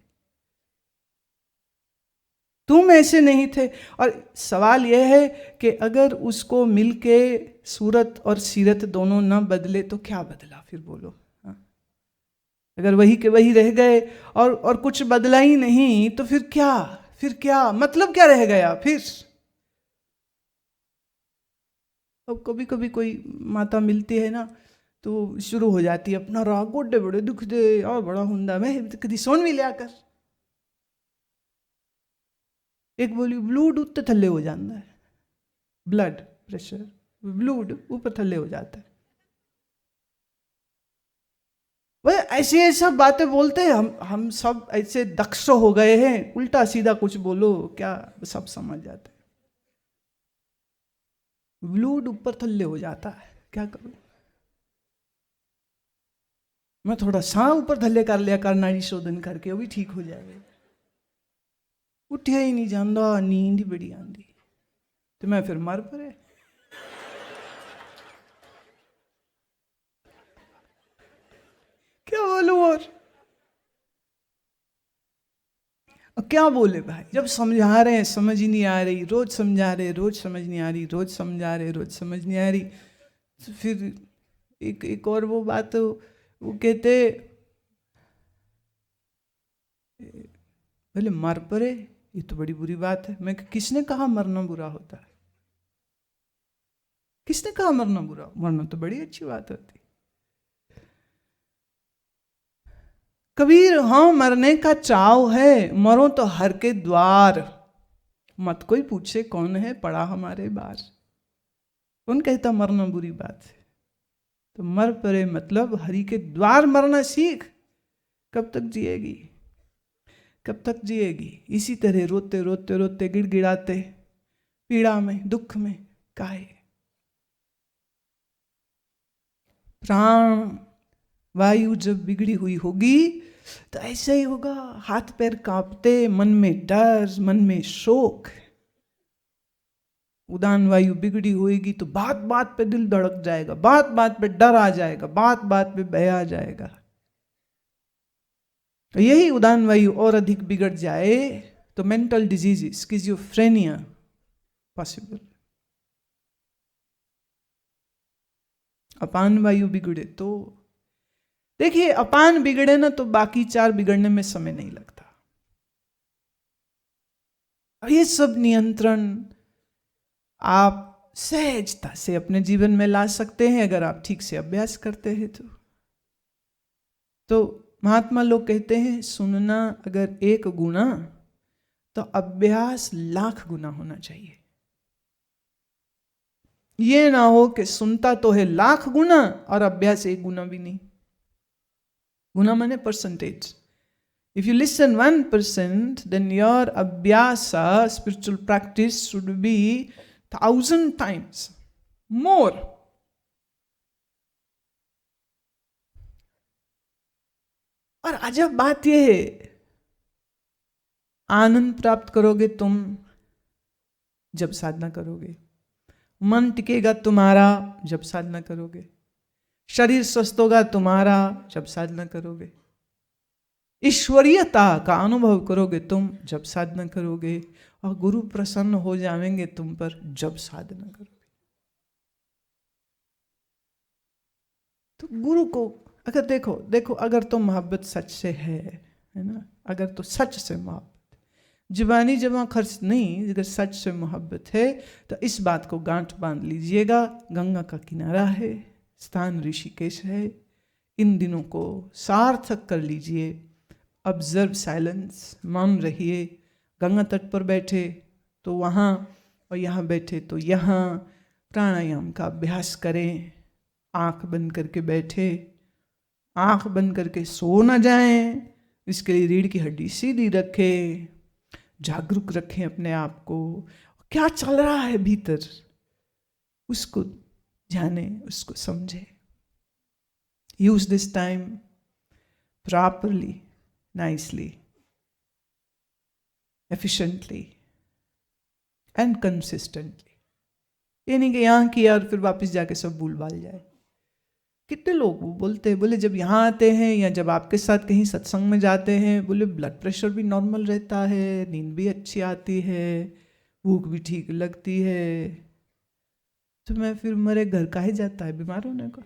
तुम ऐसे नहीं थे। और सवाल यह है कि अगर उसको मिलके सूरत और सीरत दोनों न बदले तो क्या बदला? फिर बोलो। अगर वही के वही रह गए और कुछ बदला ही नहीं तो फिर क्या, फिर क्या मतलब, क्या रह गया फिर? अब कभी कभी कोई माता मिलती है ना तो शुरू हो जाती है अपना राग, गोडे बड़े दुख दे और बड़ा हुंदा, मैं कभी सोन भी लिया कर। एक बोली ब्लूड उत्ते थल्ले हो जाता है, ब्लड प्रेशर, ब्लूड ऊपर थल्ले हो जाता है। वह ऐसे सब बातें बोलते हैं, हम सब ऐसे दक्ष हो गए हैं, उल्टा सीधा कुछ बोलो क्या सब समझ जाते हैं। ब्लूड ऊपर थल्ले हो जाता है, क्या करूं? मैं थोड़ा सा ऊपर थल्ले कर लिया कर, नाड़ी शोधन करके, वो भी ठीक हो जाएगा। उठिया ही नहीं जाता, नींद ही बड़ी आंदी, तो मैं फिर मर पड़े। क्या बोलूं और क्या बोले भाई? जब समझा रहे हैं समझ ही नहीं आ रही, रोज समझा रहे रोज समझ नहीं आ रही, रोज समझा रहे रोज समझ नहीं आ रही। तो फिर एक और वो बात, वो कहते बोले मर पड़े, ये तो बड़ी बुरी बात है। मैं किसने कहा मरना बुरा होता है? किसने कहा मरना बुरा? मरना तो बड़ी अच्छी बात होती। कबीर, हाँ मरने का चाव है, मरो तो हर के द्वार, मत कोई पूछे कौन है पड़ा हमारे बार। कौन कहता मरना बुरी बात है? तो मर पड़े मतलब हरि के द्वार मरना सीख। कब तक जिएगी, कब तक जिएगी? इसी तरह रोते रोते रोते गिड़गिड़ाते, पीड़ा में दुख में काहे। प्राण वायु जब बिगड़ी हुई होगी तो ऐसा ही होगा, हाथ पैर कांपते, मन में डर, मन में शोक। उदान वायु बिगड़ी होएगी तो बात बात पे दिल धड़क जाएगा, बात बात पे डर आ जाएगा, बात बात पे भय आ जाएगा। तो यही उदान वायु और अधिक बिगड़ जाए तो मेंटल डिजीज, स्किज़ोफ्रेनिया पॉसिबल। अपान वायु बिगड़े तो देखिए, अपान बिगड़े ना तो बाकी 4 बिगड़ने में समय नहीं लगता। और ये सब नियंत्रण आप सहजता से अपने जीवन में ला सकते हैं अगर आप ठीक से अभ्यास करते हैं तो महात्मा लोग कहते हैं, सुनना अगर 1 गुना तो अभ्यास 1,00,000 गुना होना चाहिए। ये ना हो कि सुनता तो है 1,00,000 गुना और अभ्यास 1 गुना भी नहीं। गुना माने percentage. If you listen 1%, then your abhyasa, spiritual practice, should be 1,000 times more. और अजब बात यह है, आनंद प्राप्त करोगे तुम जब साधना करोगे, मन टिकेगा तुम्हारा जब साधना करोगे, शरीर स्वस्थ होगा तुम्हारा जब साधना करोगे, ईश्वरीयता का अनुभव करोगे तुम जब साधना करोगे, और गुरु प्रसन्न हो जाएंगे तुम पर जब साधना करोगे। तो गुरु को अगर देखो अगर तो मोहब्बत सच से है ना, अगर तो सच से मोहब्बत, जुबानी जमा खर्च नहीं, अगर सच से मोहब्बत है तो इस बात को गांठ बांध लीजिएगा, गंगा का किनारा है, स्थान ऋषिकेश है, इन दिनों को सार्थक कर लीजिए। ऑब्जर्व साइलेंस, मौन रहिए। गंगा तट पर बैठे तो वहाँ, और यहाँ बैठे तो यहाँ, प्राणायाम का अभ्यास करें। आँख बंद करके बैठे, आँख बंद करके सो ना जाएं, इसके लिए रीढ़ की हड्डी सीधी रखें, जागरूक रखें अपने आप को, क्या चल रहा है भीतर उसको जाने, उसको समझे। Use this time properly, nicely, efficiently and consistently। ये नहीं कि यहाँ किया और फिर वापस जाके सब भूल भाल जाए। कितने लोग वो बोलते हैं, बोले जब यहाँ आते हैं या जब आपके साथ कहीं सत्संग में जाते हैं, बोले ब्लड प्रेशर भी नॉर्मल रहता है, नींद भी अच्छी आती है, भूख भी ठीक लगती है। तो मैं फिर मेरे घर का ही जाता है बीमार होने को।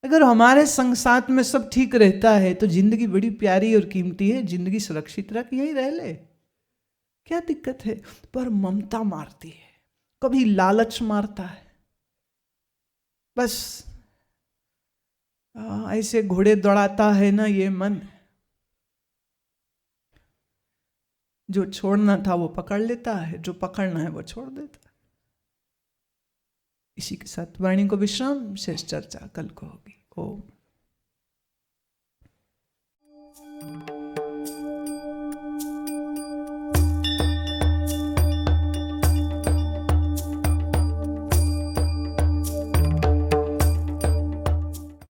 अगर हमारे संग साथ में सब ठीक रहता है तो जिंदगी बड़ी प्यारी और कीमती है, जिंदगी सुरक्षित रख, यही रह ले, क्या दिक्कत है। पर ममता मारती है, कभी लालच मारता है, बस ऐसे घोड़े दौड़ाता है ना ये मन, जो छोड़ना था वो पकड़ लेता है, जो पकड़ना है वो छोड़ देता है। इसी के साथ वाणी को विश्राम, शेष चर्चा कल को होगी। ओम।